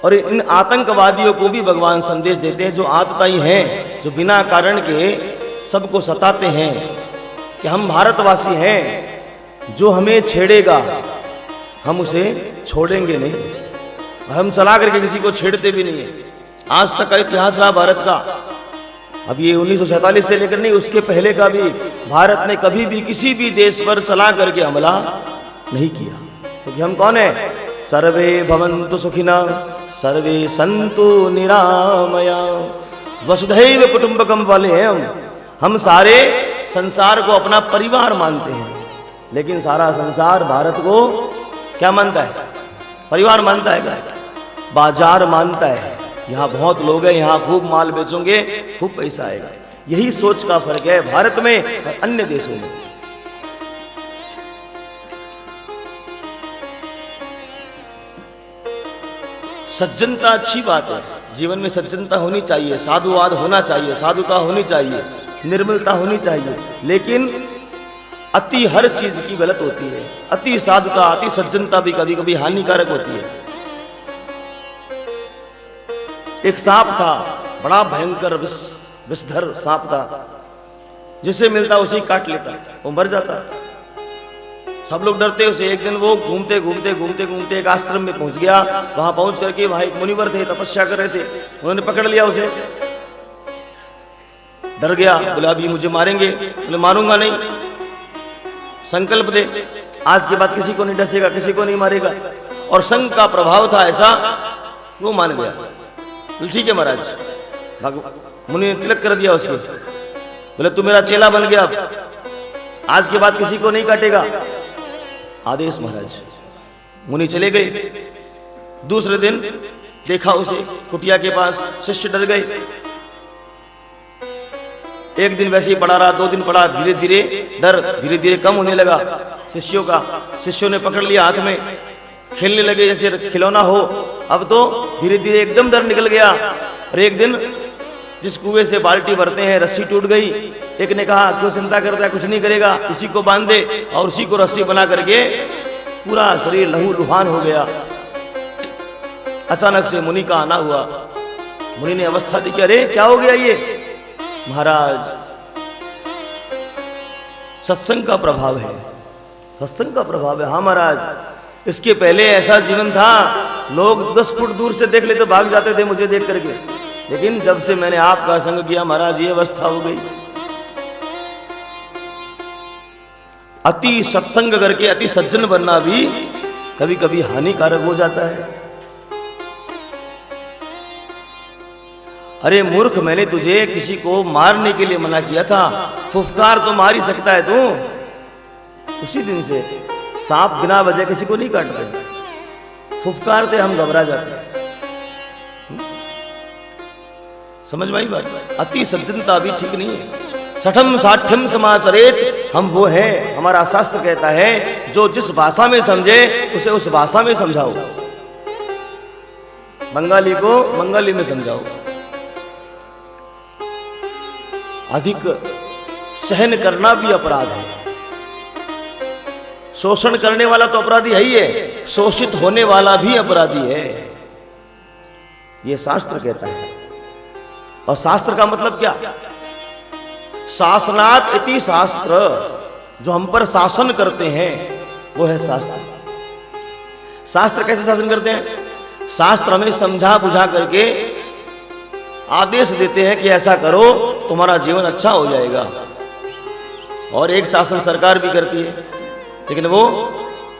और इन आतंकवादियों को भी भगवान संदेश देते हैं जो आतताई हैं, जो बिना कारण के सबको सताते हैं कि हम भारतवासी हैं, जो हमें छेड़ेगा हम उसे छोड़ेंगे नहीं, और हम चला करके किसी को छेड़ते भी नहीं है। आज तक का इतिहास रहा भारत का, अब ये 1947 से लेकर नहीं, उसके पहले का भी भारत ने कभी भी किसी भी देश पर चला करके हमला नहीं किया, क्योंकि हम कौन है? सर्वे भवन्तु सुखिनः सर्वे सन्तु निरामया वसुधैव कुटुम्बकम वाले हैं हम सारे संसार को अपना परिवार मानते हैं, लेकिन सारा संसार भारत को क्या मानता है? परिवार मानता है क्या? बाजार मानता है। यहाँ बहुत लोग हैं, यहाँ खूब माल बेचोगे, खूब पैसा आएगा। यही सोच का फर्क है भारत में और अन्य देशों में। सज्जनता अच्छी बात है, जीवन में सज्जनता होनी चाहिए, साधुवाद होना चाहिए, साधुता होनी चाहिए, निर्मलता होनी चाहिए, लेकिन अति हर चीज की गलत होती है। अति साधुता, अति सज्जनता भी कभी कभी हानिकारक होती है। एक सांप था, बड़ा भयंकर विषधर सांप था, जिसे मिलता उसी काट लेता, वो मर जाता। सब लोग डरते उसे। एक दिन वो घूमते घूमते घूमते घूमते एक आश्रम में पहुंच गया। वहां पहुंच करके वहां एक मुनिवर थे, तपस्या कर रहे थे, उन्होंने पकड़ लिया उसे। डर गया, बोला अभी मुझे मारेंगे। बोले मारूंगा नहीं, संकल्प दे, आज के बाद किसी को नहीं डसेगा, किसी को नहीं मारेगा। और संघ का प्रभाव था ऐसा, वो मान गया। बोले ठीक है महाराज। मुनि ने तिलक कर दिया उसको। बोले तू मेरा चेला बन गया, आज के बाद किसी को नहीं काटेगा। आदेश महाराज। मुनि चले गए। दूसरे दिन देखा उसे कुटिया के पास, शिष्य डर गए। एक दिन वैसे ही पड़ा रहा, 2 दिन पड़ा, धीरे धीरे डर धीरे धीरे कम होने लगा शिष्यों का। शिष्यों ने पकड़ लिया हाथ में, खेलने लगे जैसे खिलौना हो। अब तो धीरे धीरे एकदम डर निकल गया। और एक दिन जिस कुएं से बाल्टी भरते हैं, रस्सी टूट गई। एक ने कहा क्यों चिंता करता है, कुछ नहीं करेगा, इसी को बांध दे। और उसी को रस्सी बना करके पूरा शरीर लहू लुहान हो गया। अचानक से मुनि का आना हुआ। मुनि ने अवस्था देखी, अरे क्या हो गया ये? महाराज सत्संग का प्रभाव है, सत्संग का प्रभाव है। हाँ महाराज, इसके पहले ऐसा जीवन था, लोग 10 फुट दूर से देख लेते भाग जाते थे मुझे देख करके, लेकिन जब से मैंने आपका संग किया महाराज ये अवस्था हो गई। अति सत्संग करके अति सज्जन बनना भी कभी कभी हानिकारक हो जाता है। अरे मूर्ख, मैंने तुझे किसी को मारने के लिए मना किया था, फुफकार तो मार ही सकता है तू। उसी दिन से सांप बिना वजह किसी को नहीं काटते, फुफकारते हम घबरा जाते। समझ में आई बात? अति सज्जनता भी ठीक नहीं है। सठम साठ्यम समाचरेत, हम वो हैं, हमारा शास्त्र कहता है जो जिस भाषा में समझे उसे उस भाषा में समझाओ। बंगाली को बंगाली में समझाओ। अधिक सहन करना भी अपराध है। शोषण करने वाला तो अपराधी है ही है, शोषित होने वाला भी अपराधी है, यह शास्त्र कहता है। और शास्त्र का मतलब क्या? शासनात् इति शास्त्र, जो हम पर शासन करते हैं वो है शास्त्र। शास्त्र कैसे शासन करते हैं? शास्त्र हमें समझा बुझा करके आदेश देते हैं कि ऐसा करो तुम्हारा जीवन अच्छा हो जाएगा। और एक शासन सरकार भी करती है, लेकिन वो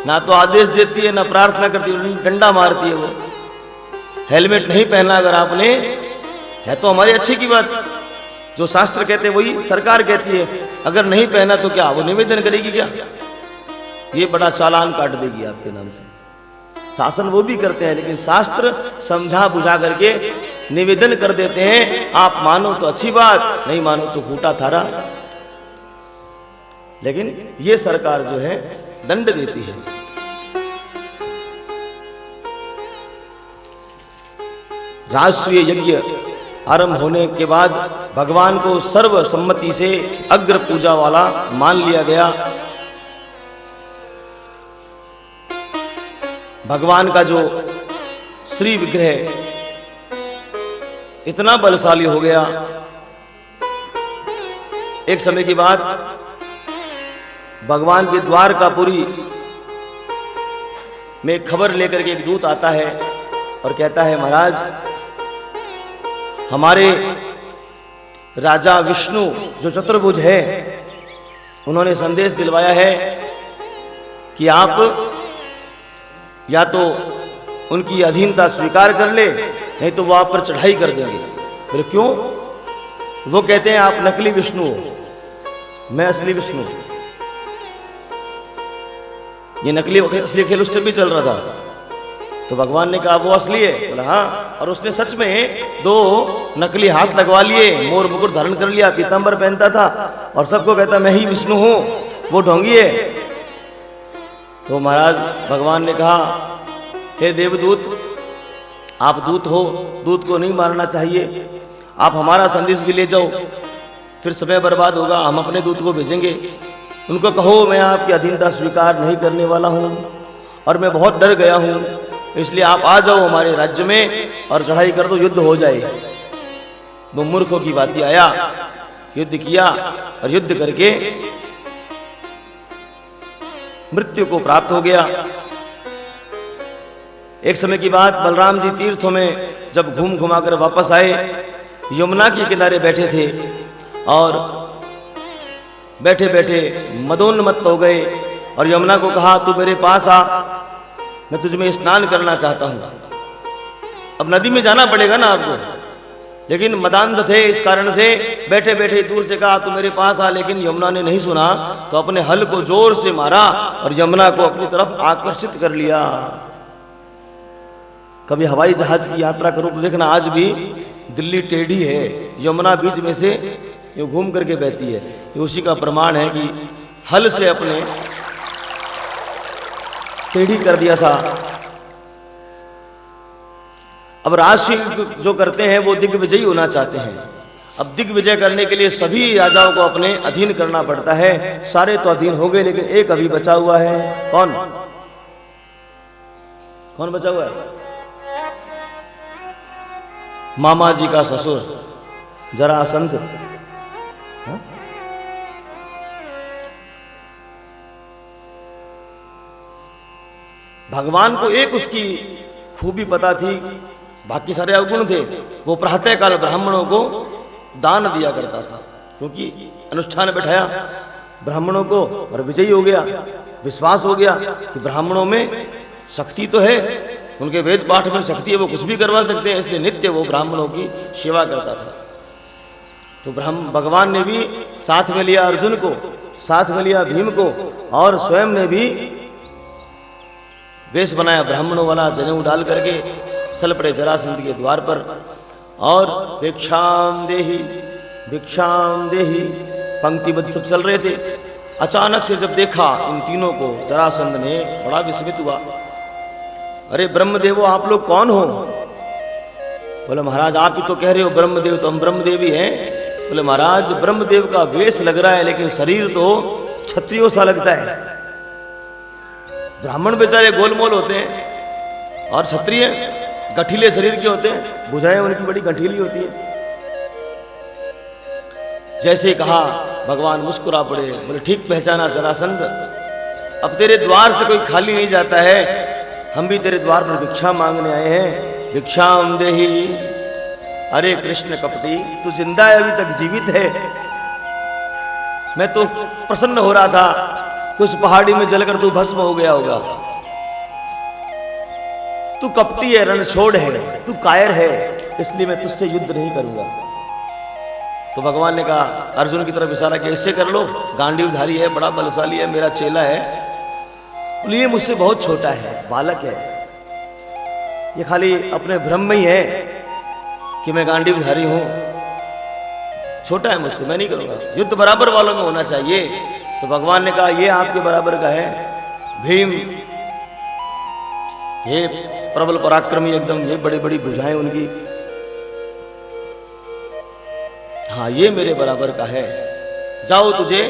ना तो आदेश देती है ना प्रार्थना करती है, डंडा मारती है। वो हेलमेट नहीं पहना अगर आपने, है तो हमारी अच्छी की बात, जो शास्त्र कहते हैं वही सरकार कहती है। अगर नहीं पहना तो क्या वो निवेदन करेगी क्या? ये बड़ा चालान काट देगी आपके नाम से। शासन वो भी करते हैं, लेकिन शास्त्र समझा बुझा करके निवेदन कर देते हैं, आप मानो तो अच्छी बात, नहीं मानो तो फूटा थारा। लेकिन ये सरकार जो है दंड देती है। राष्ट्रीय यज्ञ आरंभ होने के बाद भगवान को सर्वसम्मति से अग्र पूजा वाला मान लिया गया। भगवान का जो श्री विग्रह इतना बलशाली हो गया, एक समय की बात भगवान के द्वारकापुरी में खबर लेकर के एक दूत आता है और कहता है, महाराज हमारे राजा विष्णु जो चतुर्भुज है, उन्होंने संदेश दिलवाया है कि आप या तो उनकी अधीनता स्वीकार कर ले, नहीं तो वो आप पर चढ़ाई कर देंगे। फिर क्यों? वो कहते हैं आप नकली विष्णु हो, मैं असली विष्णु। ये नकली असली खेल उस टाइम भी चल रहा था। तो भगवान ने कहा वो असली है? बोला हाँ। और उसने सच में 2 नकली हाथ लगवा लिए, मोर मुकुट धारण कर लिया, पीतांबर पहनता था और सबको कहता मैं ही विष्णु हूं, वो ढोंगी है। तो महाराज भगवान ने कहा, हे देवदूत, आप दूत हो, दूत को नहीं मारना चाहिए, आप हमारा संदेश भी ले जाओ, फिर समय बर्बाद होगा, हम अपने दूत को भेजेंगे। उनको कहो मैं आपकी अधीनता स्वीकार नहीं करने वाला हूं और मैं बहुत डर गया हूं, इसलिए आप आ जाओ हमारे राज्य में और चढ़ाई कर दो, युद्ध हो जाए। वो मूर्खों की बात ही आया, युद्ध किया और युद्ध करके मृत्यु को प्राप्त हो गया। एक समय की बात, बलराम जी तीर्थों में जब घूम घुमा कर वापस आए, यमुना के किनारे बैठे थे और बैठे बैठे मदोन्मत्त हो गए और यमुना को कहा तू मेरे पास आ, मैं तुझमें स्नान करना चाहता हूं। अब नदी में जाना पड़ेगा ना आपको, लेकिन मदांध थे, इस कारण से बैठे बैठे दूर से कहा तू मेरे पास आ, लेकिन यमुना ने नहीं सुना तो अपने हल को जोर से मारा और यमुना को अपनी तरफ आकर्षित कर लिया। कभी हवाई जहाज की यात्रा करो तो देखना आज भी दिल्ली टेढ़ी है, यमुना बीच में से ये घूम करके बहती है। ये उसी का प्रमाण है कि हल से अपने टेढ़ी कर दिया था। अब राजसिंह जो करते हैं वो दिग्विजयी होना चाहते हैं। अब दिग्विजय करने के लिए सभी राजाओं को अपने अधीन करना पड़ता है। सारे तो अधीन हो गए, लेकिन एक अभी बचा हुआ है। कौन कौन बचा हुआ है? मामा जी का ससुर जरासंध। भगवान को एक उसकी खूबी पता थी, बाकी सारे अवगुण थे। वो प्रातःकाल ब्राह्मणों को दान दिया करता था, क्योंकि अनुष्ठान बैठाया ब्राह्मणों को और विजयी हो गया। विश्वास हो गया कि ब्राह्मणों में शक्ति तो है, उनके वेद पाठ में शक्ति है, वो कुछ भी करवा सकते हैं, इसलिए नित्य वो ब्राह्मणों की सेवा करता था। तो भगवान ने भी साथ में लिया अर्जुन को, साथ में लिया भीम को, और स्वयं ने भी वेश बनाया ब्राह्मणों वाला, जनेऊ डाल करके चल पड़े जरासंध के द्वार पर। और भिक्षाम देहि भिक्षाम देहि पंक्तिबद्ध सब चल रहे थे। अचानक से जब देखा इन तीनों को, जरासंध ने बड़ा विस्मित हुआ। अरे ब्रह्मदेवो, आप लोग कौन हो? बोले महाराज आप ही तो कह रहे हो ब्रह्मदेव, तो हम ब्रह्मदेव ही हैं। बोले महाराज ब्रह्मदेव का वेश लग रहा है, लेकिन शरीर तो क्षत्रियों सा लगता है। ब्राह्मण बेचारे गोलमोल होते हैं और क्षत्रिय गठीले शरीर के होते हैं, भुजाएं उनकी बड़ी गठीली होती है। जैसे कहा भगवान मुस्कुरा पड़े, बोले ठीक पहचाना जरासंध, अब तेरे द्वार से कोई खाली नहीं जाता है, हम भी तेरे द्वार पर भिक्षा मांगने आए हैं, भिक्षाम देहि। अरे कृष्ण कपटी, तू जिंदा है, अभी तक जीवित है। मैं तो प्रसन्न हो रहा था, कुछ पहाड़ी में जलकर तू भस्म हो गया होगा। तू कपटी है, रणछोड़ है, तू कायर है, इसलिए मैं तुझसे युद्ध नहीं करूंगा। तो भगवान ने कहा अर्जुन की तरफ इशारा किया, इससे कर लो, गांडीवधारी है, बड़ा बलशाली है, मेरा चेला है। बोले ये मुझसे बहुत छोटा है, बालक है, ये खाली अपने भ्रम में ही है कि मैं गांडीवधारी हूं, छोटा है मुझसे, मैं नहीं करूंगा, युद्ध बराबर वालों में होना चाहिए। तो भगवान ने कहा ये आपके बराबर का है भीम, ये प्रबल पराक्रमी एकदम, ये बड़ी बड़ी भुजाएं उनकी, हाँ ये मेरे बराबर का है। जाओ तुझे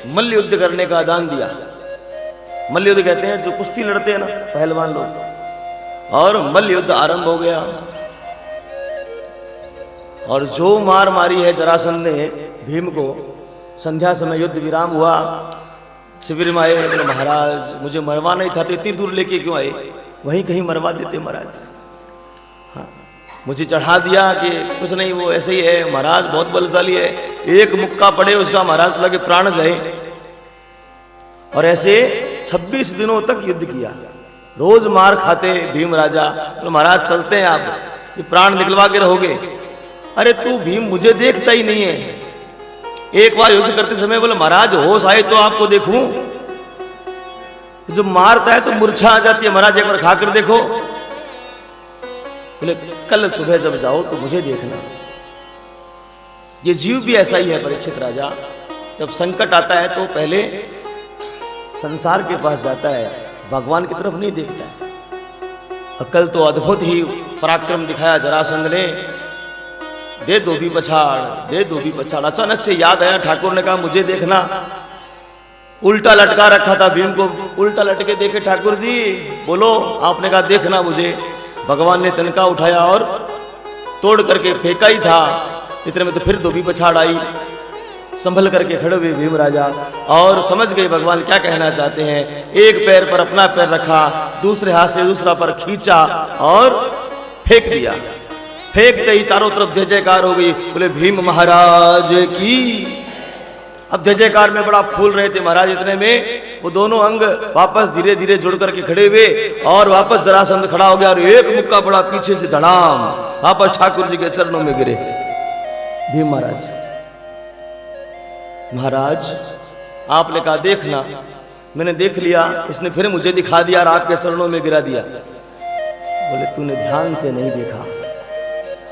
मल्ल युद्ध करने का दान दिया। मल्ल युद्ध कहते हैं जो कुश्ती लड़ते हैं ना पहलवान लोग, और मल्ल युद्ध आरंभ हो गया। और जो मार मारी है जरासंध ने भीम को, संध्या समय युद्ध विराम हुआ, शिविर में आए, बोले महाराज मुझे मरवाना ही था, तो इतनी दूर लेके क्यों आए, वहीं कहीं मरवा देते महाराज। हाँ मुझे चढ़ा दिया कि कुछ नहीं, वो ऐसे ही है, महाराज बहुत बलशाली है, एक मुक्का पड़े उसका महाराज लगे प्राण जाए। और ऐसे 26 दिनों तक युद्ध किया, रोज मार खाते भीम राजा। तो महाराज चलते हैं आप, ये प्राण निकलवा के रहोगे। अरे तू भीम मुझे देखता ही नहीं है। एक बार युद्ध करते समय बोले महाराज होश आए तो आपको देखूं, जो मारता है तो मूर्छा आ जाती है, महाराज एक बार खाकर देखो। बोले कल सुबह जब जाओ तो मुझे देखना। ये जीव भी ऐसा ही है परीक्षित राजा, जब संकट आता है तो पहले संसार के पास जाता है, भगवान की तरफ नहीं देखता। कल तो अद्भुत ही पराक्रम दिखाया जरासंध ने, दे दो भी पछाड़, दे दो भी पछाड़। अचानक से याद आया, ठाकुर ने कहा मुझे देखना। उल्टा लटका रखा था भीम को, उल्टा लटके देखे ठाकुर जी, बोलो। आपने कहा देखना मुझे। भगवान ने तनका उठाया और तोड़ करके फेंका ही था, इतने में तो फिर दो भी पछाड़ आई। संभल करके खड़े हुए भीम राजा और समझ गए भगवान क्या कहना चाहते हैं। एक पैर पर अपना पैर रखा, दूसरे हाथ से दूसरा पर खींचा और फेंक दिया। फेंकते ही चारों तरफ जय जयकार हो गई। बोले भीम महाराज की। अब जय जयकार में बड़ा फूल रहे थे महाराज। इतने में वो दोनों अंग वापस धीरे धीरे जुड़ करके खड़े हुए और वापस जरासंध खड़ा हो गया और एक मुक्का बड़ा पीछे से धड़ाम वापस ठाकुर जी के चरणों में गिरे। भीम महाराज, महाराज आपने कहा देखना, मैंने देख लिया, इसने फिर मुझे दिखा दिया और आपके चरणों में गिरा दिया। बोले तूने ध्यान से नहीं देखा।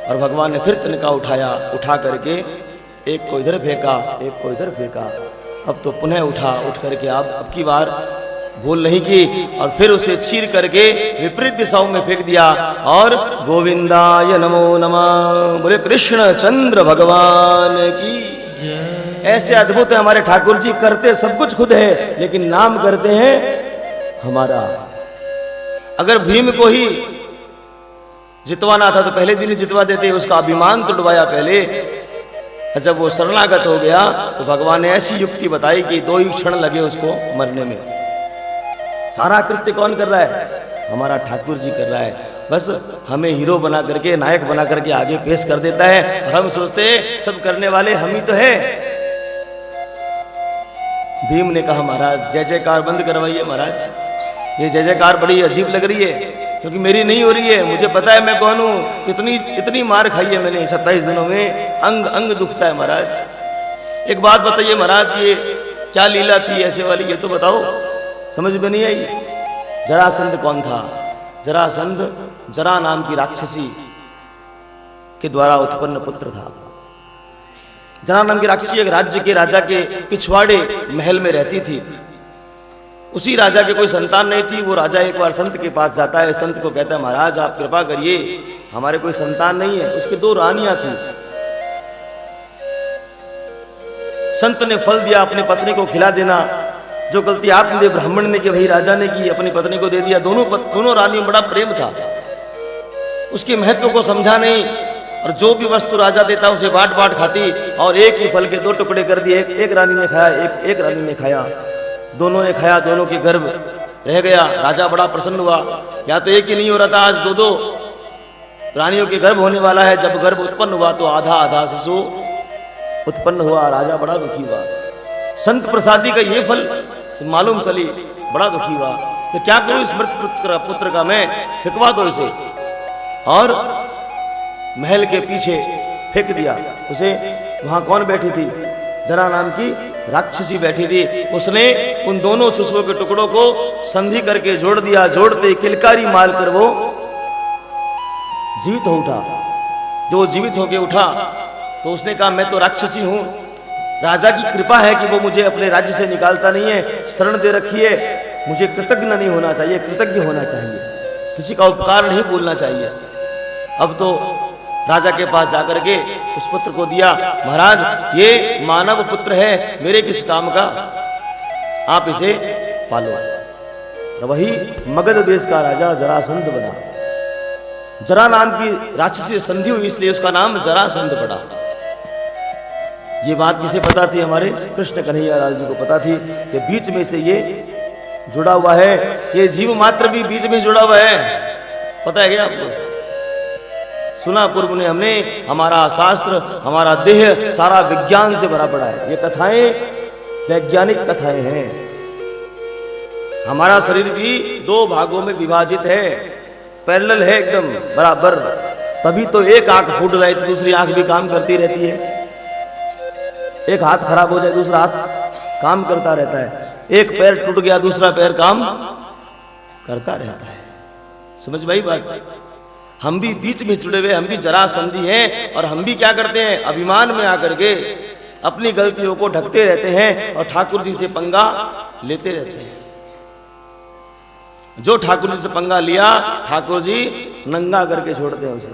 और भगवान ने फिर तिनका उठाया, उठा करके एक को इधर फेंका, एक को इधर फेंका। अब तो पुनः उठा, उठ करके आप अब की बार भूल नहीं की और फिर उसे चीर करके विपरीत दिशाओं में फेंक दिया और गोविंदाय नमो नमः। बोले कृष्ण चंद्र भगवान की। ऐसे अद्भुत है हमारे ठाकुर जी, करते सब कुछ खुद है लेकिन नाम करते हैं हमारा। अगर भीम को ही जितवाना था तो पहले दिन ही जितवा देते, उसका अभिमान तुड़वाया पहले। जब वो शरणागत हो गया तो भगवान ने ऐसी युक्ति बताई कि 2 ही क्षण लगे उसको मरने में। सारा कृत्य कौन कर रहा है? हमारा ठाकुर जी कर रहा है। बस हमें हीरो बना करके, नायक बना करके आगे पेश कर देता है और हम सोचते हैं सब करने वाले हम ही तो है। भीम ने कहा महाराज जय जयकार बंद करवाइए महाराज, ये जय जयकार बड़ी अजीब लग रही है क्योंकि मेरी नहीं हो रही है। मुझे पता है मैं कौन हूं, इतनी मार खाई है मैंने 27 दिनों में, अंग अंग दुखता है महाराज। एक बात बताइए महाराज, ये क्या लीला थी ऐसे वाली, ये तो बताओ, समझ में नहीं आई। जरासंध कौन था? जरासंध जरा नाम की राक्षसी के द्वारा उत्पन्न पुत्र था। जरा नाम की राक्षसी एक राज्य के राजा के पिछवाड़े महल में रहती थी। उसी राजा के कोई संतान नहीं थी। वो राजा एक बार संत के पास जाता है, संत को कहता है महाराज आप कृपा करिए, हमारे कोई संतान नहीं है। उसके 2 रानियां थी। संत ने फल दिया अपनी पत्नी को खिला देना, जो गलती आत्मदेव ब्राह्मण ने की वही राजा ने की, अपनी पत्नी को दे दिया। दोनों रानियों में बड़ा प्रेम था, उसके महत्व को समझा नहीं और जो भी वस्तु राजा देता उसे बांट बांट खाती और एक ही फल के 2 टुकड़े कर दिए। एक रानी ने खाया, एक रानी ने खाया। दोनों ने खाया, दोनों के गर्भ रह गया। राजा बड़ा प्रसन्न हुआ, या तो एक ही नहीं हो रहा था, आज 2 रानियों के गर्भ होने वाला है। जब गर्भ उत्पन्न हुआ तो आधा आधा शिशु उत्पन्न हुआ। राजा बड़ा दुखी हुआ। संत प्रसादी का ये फल तो मालूम चली, बड़ा दुखी हुआ। तो क्या करूं इस मृत पुत्र का, मैं फेंकवा दो इसे। और महल के पीछे फेंक दिया उसे। वहां कौन बैठी थी? जरा नाम की राक्षसी बैठी थी। उसने उन दोनों शिशुओं के टुकड़ों को संधि करके जोड़ दिया। जोड़ते किलकारी मारकर वो जीवित हो उठा। जो वो जीवित होके उठा तो उसने कहा मैं तो राक्षसी हूं, राजा की कृपा है कि वो मुझे अपने राज्य से निकालता नहीं है, शरण दे रखी है। मुझे कृतज्ञ नहीं होना चाहिए, कृतज्ञ होना चाहिए, किसी का उपकार नहीं भूलना चाहिए। अब तो राजा के पास जाकर के उस पुत्र को दिया। महाराज ये मानव पुत्र है, मेरे किस काम का, आप इसे पालो। और वही मगध देश का राजा जरासंध बना। जरा नाम की राक्षसी संधि हुई इसलिए उसका नाम जरासंध पड़ा। ये बात किसे पता थी? हमारे कृष्ण कन्हैया लाल जी को पता थी कि बीच में से ये जुड़ा हुआ है, ये जीव मात्र भी बीच में जुड़ा हुआ है। पता है क्या आपको? सुना पूर्व ने हमने, हमारा शास्त्र, हमारा देह सारा विज्ञान से भरा पड़ा है। ये कथाएं वैज्ञानिक कथाएं हैं। हमारा शरीर भी 2 भागों में विभाजित है, पैरेलल है एकदम बराबर। तभी तो एक आंख फूट जाए तो दूसरी आंख भी काम करती रहती है। एक हाथ खराब हो जाए दूसरा हाथ काम करता रहता है। एक पैर टूट गया दूसरा पैर काम करता रहता है। समझ भाई बात? हम भी बीच में जुड़े हुए, हम भी जरासंधी हैं और हम भी क्या करते हैं? अभिमान में आकर के अपनी गलतियों को ढकते रहते हैं और ठाकुर जी से पंगा लेते रहते हैं। जो ठाकुर जी से पंगा लिया ठाकुर जी नंगा करके छोड़ते हैं उसे।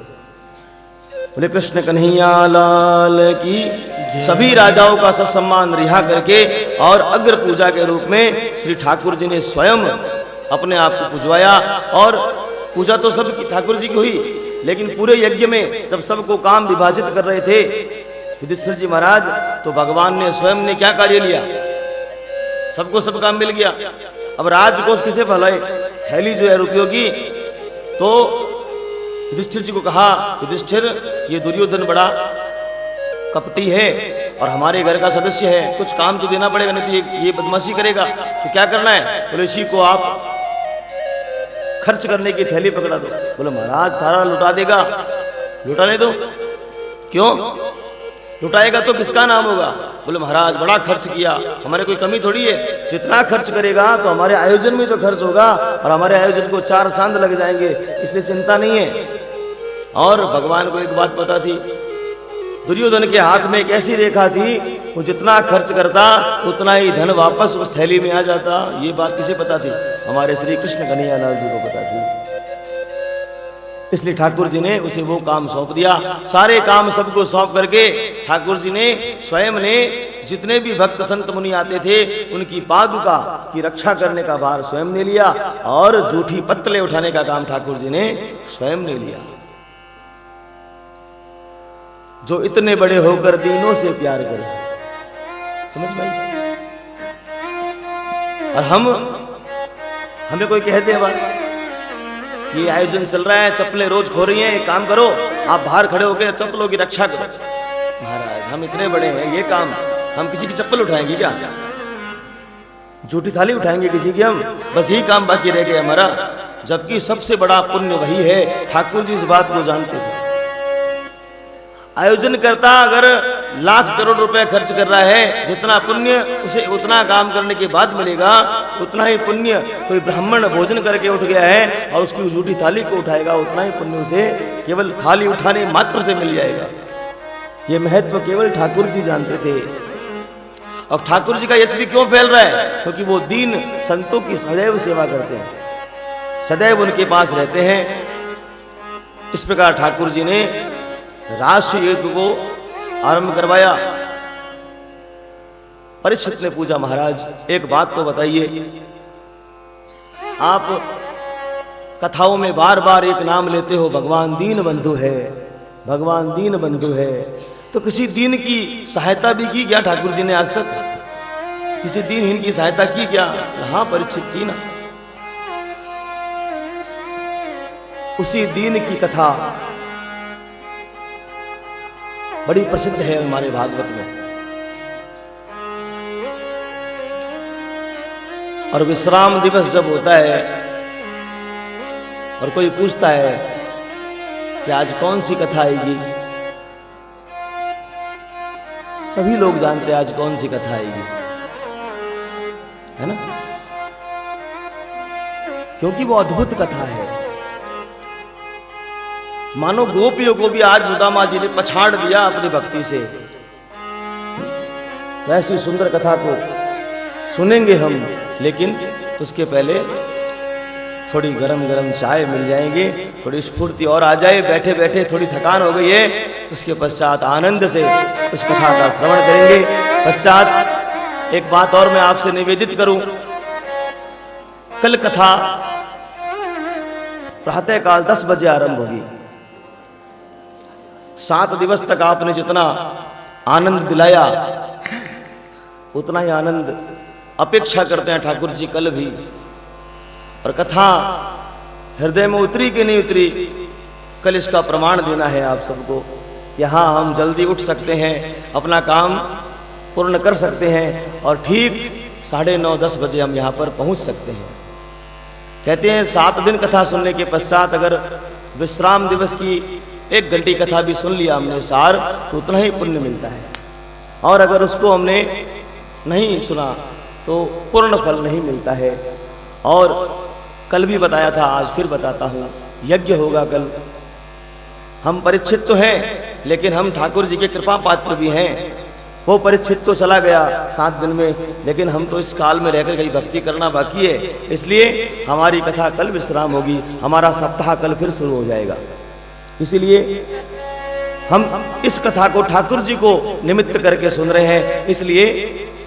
बोले कृष्ण कन्हैया लाल की। सभी राजाओं का सत्सम्मान रिहा करके और अग्र पूजा के रूप में श्री ठाकुर जी ने स्वयं अपने आप को पुजवाया। और पूजा तो सब ठाकुर जी की हुई, लेकिन पूरे यज्ञ में जब सबको काम विभाजित कर रहे थे युधिष्ठिर जी महाराज, तो भगवान ने स्वयं ने क्या कार्य लिया? सबको सब काम मिल गया। अब राजकोष किसे भलाए? थैली जो है रुपयों की। तो युधिष्ठिर जी को कहा युधिष्ठिर ये दुर्योधन बड़ा कपटी है और हमारे घर का सदस्य है, कुछ काम तो देना पड़ेगा, नहीं तो ये बदमाशी करेगा। तो क्या करना है? बोले इसी को आप खर्च करने की थैली पकड़ा दो। बोले महाराज सारा लुटा देगा। लुटाने दो। क्यों? लुटाएगा तो किसका नाम होगा? बोले महाराज बड़ा खर्च किया, हमारे कोई कमी थोड़ी है, जितना खर्च करेगा तो हमारे आयोजन में तो खर्च होगा और हमारे आयोजन को 4 चांद लग जाएंगे, इसलिए चिंता नहीं है। और भगवान को एक बात पता थी, दुर्योधन के हाथ में एक ऐसी रेखा थी, वो जितना खर्च करता उतना ही धन वापस उस थैली में आ जाता। ये बात किसे पता थी? हमारे श्री कृष्ण कन्हैया लाल जी को पता थी। इसलिए ठाकुर जी ने उसे वो काम सौंप दिया। सारे काम सबको सौंप करके ठाकुर जी ने स्वयं ने जितने भी भक्त संत मुनि आते थे उनकी पादुका की रक्षा करने का भार स्वयं ने लिया और जूठी पत्तले उठाने का काम ठाकुर जी ने स्वयं ने लिया। जो इतने बड़े होकर दीनों से प्यार करे, समझ भाई? और हमें कोई कहते हैं बात ये आयोजन चल रहा है, चप्पलें रोज खो रही हैं, एक काम करो आप बाहर खड़े होकर चप्पलों की रक्षा करो। महाराज हम इतने बड़े हैं, ये काम हम किसी की चप्पल उठाएंगे क्या? झूठी थाली उठाएंगे किसी की हम? बस यही काम बाकी रह गया हमारा। जबकि सबसे बड़ा पुण्य वही है। ठाकुर जी इस बात को जानते थे। आयोजन करता अगर लाख करोड़ रुपए खर्च कर रहा है, जितना पुण्य उसे उतना काम करने के बाद मिलेगा, उतना ही पुण्य कोई ब्राह्मण भोजन करके उठ गया है और उसकी झूठी थाली को उठाएगा, उतना ही पुण्य उसे केवल थाली उठाने मात्र से मिल जाएगा। ये महत्व केवल ठाकुर जी जानते थे। और ठाकुर जी का यश भी क्यों फैल रहा है? क्योंकि वो दीन संतों की सदैव सेवा करते हैं, सदैव उनके पास रहते हैं। इस प्रकार ठाकुर जी ने राष्ट्रीय यज्ञ को आरंभ करवाया। परीक्षित ने पूछा, महाराज एक बात तो बताइए, आप कथाओं में बार बार एक नाम लेते हो, भगवान दीन बंधु है, भगवान दीन बंधु है, तो किसी दीन की सहायता भी की क्या ठाकुर जी ने आज तक? किसी दीनहीन की सहायता की क्या? हाँ परीक्षित की ना। उसी दीन की कथा बड़ी प्रसिद्ध है हमारे भागवत में। और विश्राम दिवस जब होता है और कोई पूछता है कि आज कौन सी कथा आएगी, सभी लोग जानते हैं आज कौन सी कथा आएगी, है ना? क्योंकि वो अद्भुत कथा है। मानो गोपियों को भी आज सुदामा जी ने पछाड़ दिया अपनी भक्ति से। तो ऐसी सुंदर कथा को सुनेंगे हम, लेकिन उसके पहले थोड़ी गरम गरम चाय मिल जाएंगे, थोड़ी स्फूर्ति और आ जाए, बैठे बैठे थोड़ी थकान हो गई है, उसके पश्चात आनंद से उस कथा का श्रवण करेंगे। पश्चात एक बात और मैं आपसे निवेदित करूं, कल कथा प्रातःकाल 10 बजे आरंभ होगी। 7 दिवस तक आपने जितना आनंद दिलाया, उतना ही आनंद अपेक्षा करते हैं ठाकुर जी कल भी। और कथा हृदय में उतरी कि नहीं उतरी, कल इसका प्रमाण देना है आप सबको कि हाँ हम जल्दी उठ सकते हैं, अपना काम पूर्ण कर सकते हैं और ठीक 9:30-10 बजे हम यहाँ पर पहुँच सकते हैं। कहते हैं 7 दिन कथा सुनने के पश्चात अगर विश्राम दिवस की 1 घंटी कथा भी सुन लिया हमने सार, तो उतना ही पुण्य मिलता है। और अगर उसको हमने नहीं सुना तो पूर्ण फल नहीं मिलता है। और कल भी बताया था, आज फिर बताता हूँ, यज्ञ होगा कल। हम परीक्षित तो हैं, लेकिन हम ठाकुर जी के कृपा पात्र भी हैं। वो परीक्षित तो चला गया 7 दिन में, लेकिन हम तो इस काल में रहकर कहीं भक्ति करना बाकी है। इसलिए हमारी कथा कल विश्राम होगी, हमारा सप्ताह कल फिर शुरू हो जाएगा। इसीलिए हम इस कथा को ठाकुर जी को निमित्त करके सुन रहे हैं, इसलिए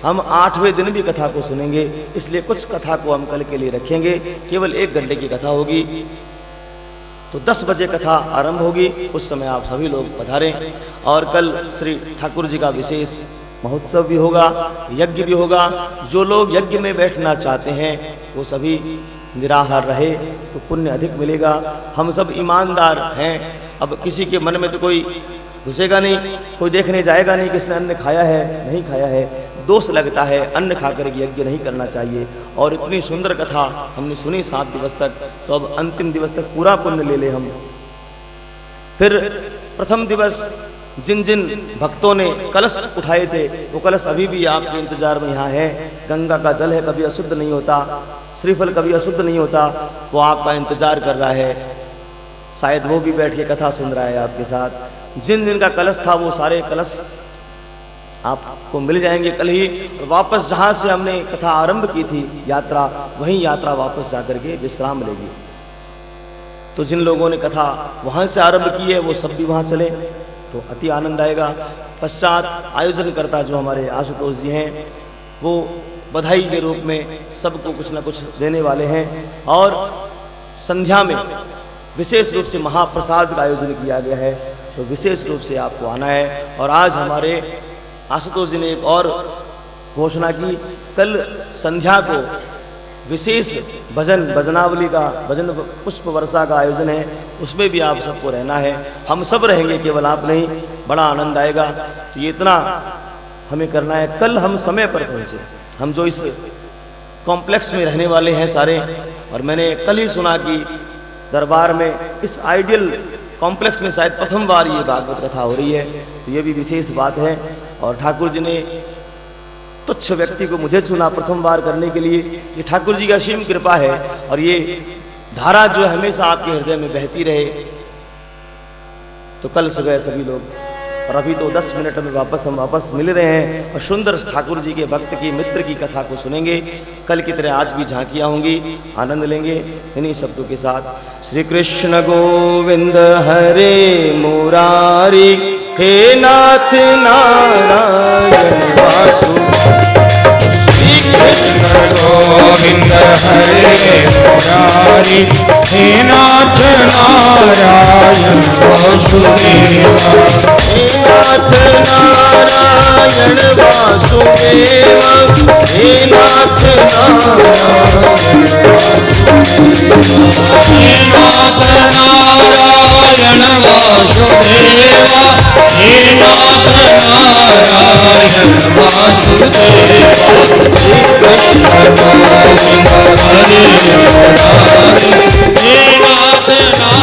हम 8वें दिन भी कथा को सुनेंगे। इसलिए कुछ कथा को हम कल के लिए रखेंगे, केवल 1 घंटे की कथा होगी। तो 10 बजे कथा आरंभ होगी, उस समय आप सभी लोग पधारें। और कल श्री ठाकुर जी का विशेष महोत्सव भी होगा, यज्ञ भी होगा। जो लोग यज्ञ में बैठना चाहते हैं वो सभी निराहार रहे तो पुण्य अधिक मिलेगा। हम सब ईमानदार हैं, अब किसी के मन में तो कोई घुसेगा नहीं, कोई देखने जाएगा नहीं किसने अन्न खाया है नहीं खाया है। दोष लगता है, अन्न खाकर यज्ञ नहीं करना चाहिए। और इतनी सुंदर कथा हमने सुनी 7 दिवस तक, तो अब अंतिम दिवस तक पूरा पुण्य ले ले हम। फिर प्रथम दिवस जिन जिन भक्तों ने कलश उठाए थे, वो कलश अभी भी आपके इंतजार में यहाँ है। गंगा का जल है, कभी अशुद्ध नहीं होता, श्रीफल कभी अशुद्ध नहीं होता, वो आपका इंतजार कर रहा है। शायद वो भी बैठ के कथा सुन रहा है आपके साथ। जिन जिन का कलश था वो सारे कलश आपको मिल जाएंगे कल ही। वापस जहाँ से हमने कथा आरंभ की थी यात्रा, वहीं यात्रा वापस जाकर के विश्राम लेगी। तो जिन लोगों ने कथा वहाँ से आरंभ की है वो सब भी वहाँ चले तो अति आनंद आएगा। पश्चात आयोजनकर्ता जो हमारे आशुतोष जी हैं, वो बधाई के रूप में सबको कुछ न कुछ देने वाले हैं। और संध्या में विशेष रूप से महाप्रसाद का आयोजन किया गया है, तो विशेष रूप से आपको आना है। और आज हमारे आशुतोष जी ने एक और घोषणा की, कल संध्या को विशेष भजन भजनावली का भजन पुष्प वर्षा का आयोजन है, उसमें भी आप सबको रहना है। हम सब रहेंगे, केवल आप नहीं, बड़ा आनंद आएगा। तो ये इतना हमें करना है। कल हम समय पर पहुंचे, हम जो इस कॉम्प्लेक्स में रहने वाले हैं सारे, और मैंने कल ही सुना कि दरबार में इस आइडियल कॉम्प्लेक्स में शायद प्रथम बार ये भागवत कथा हो रही है, तो ये भी विशेष बात है। और ठाकुर जी ने तुच्छ व्यक्ति को मुझे चुना प्रथम बार करने के लिए, ये ठाकुर जी की असीम कृपा है। और ये धारा जो है हमेशा आपके हृदय में बहती रहे। तो कल सुबह सभी लोग, और अभी तो 10 मिनट में हम वापस मिल रहे हैं और सुंदर ठाकुर जी के भक्त की मित्र की कथा को सुनेंगे। कल की तरह आज भी झांकियाँ होंगी, आनंद लेंगे इन्हीं शब्दों के साथ। श्री कृष्ण गोविंद हरे मुरारी, हे नाथ नारायण वासु। श्री कृष्ण गोविंद हरे मुरारी, हे नाथ नारायण वासुदेवा। हे नाथ नारायण वासुदेवा, हे नाथ नारायण वासुदेवा। हे नाथ नारायण वासुदेवा, हे नाथ नारायण वासुदेवा। श्री कृष्ण गोविंद हरे मुरारी, हे नाथ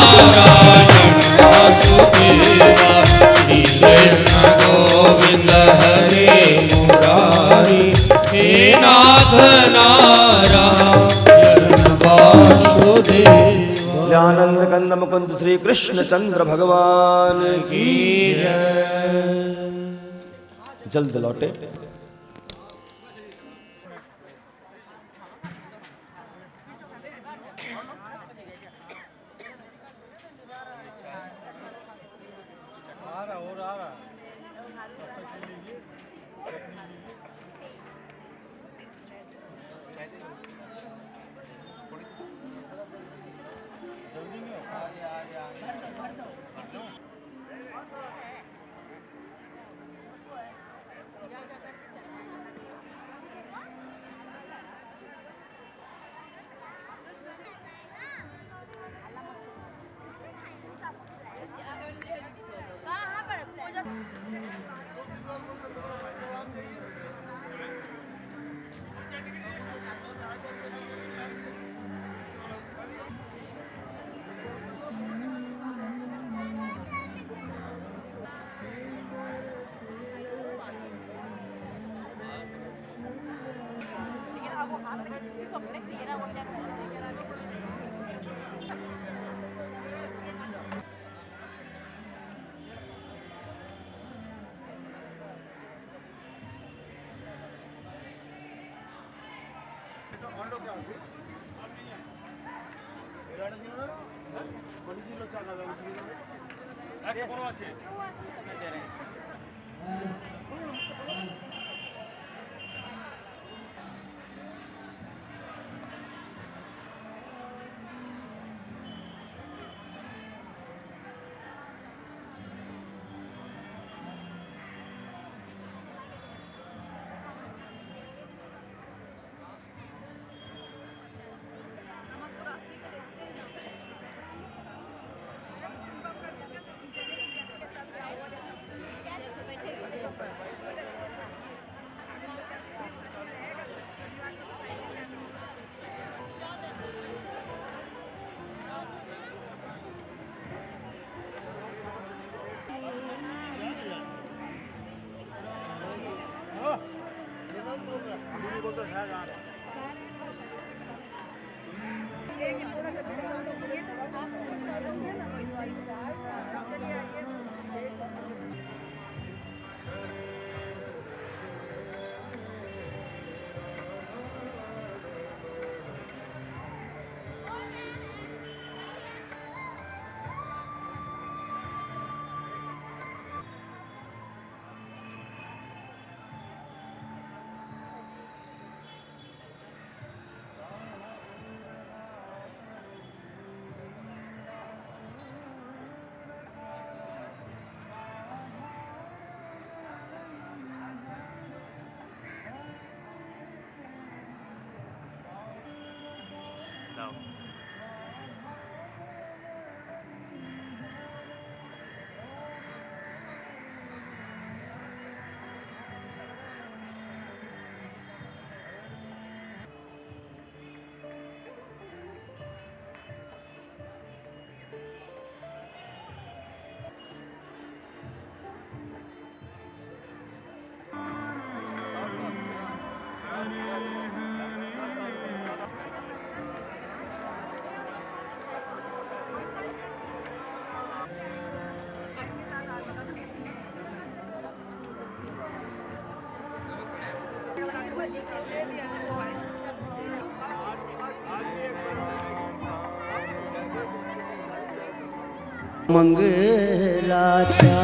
नारायण वासुदेवा। श्री कृष्ण गोविंद हरे मुरारी, हे नाथ नारायण वासुदेवा। आनंद कंद मुकुंद श्री कृष्ण चंद्र भगवान की जय। जल्द लौटे। मंगलाचा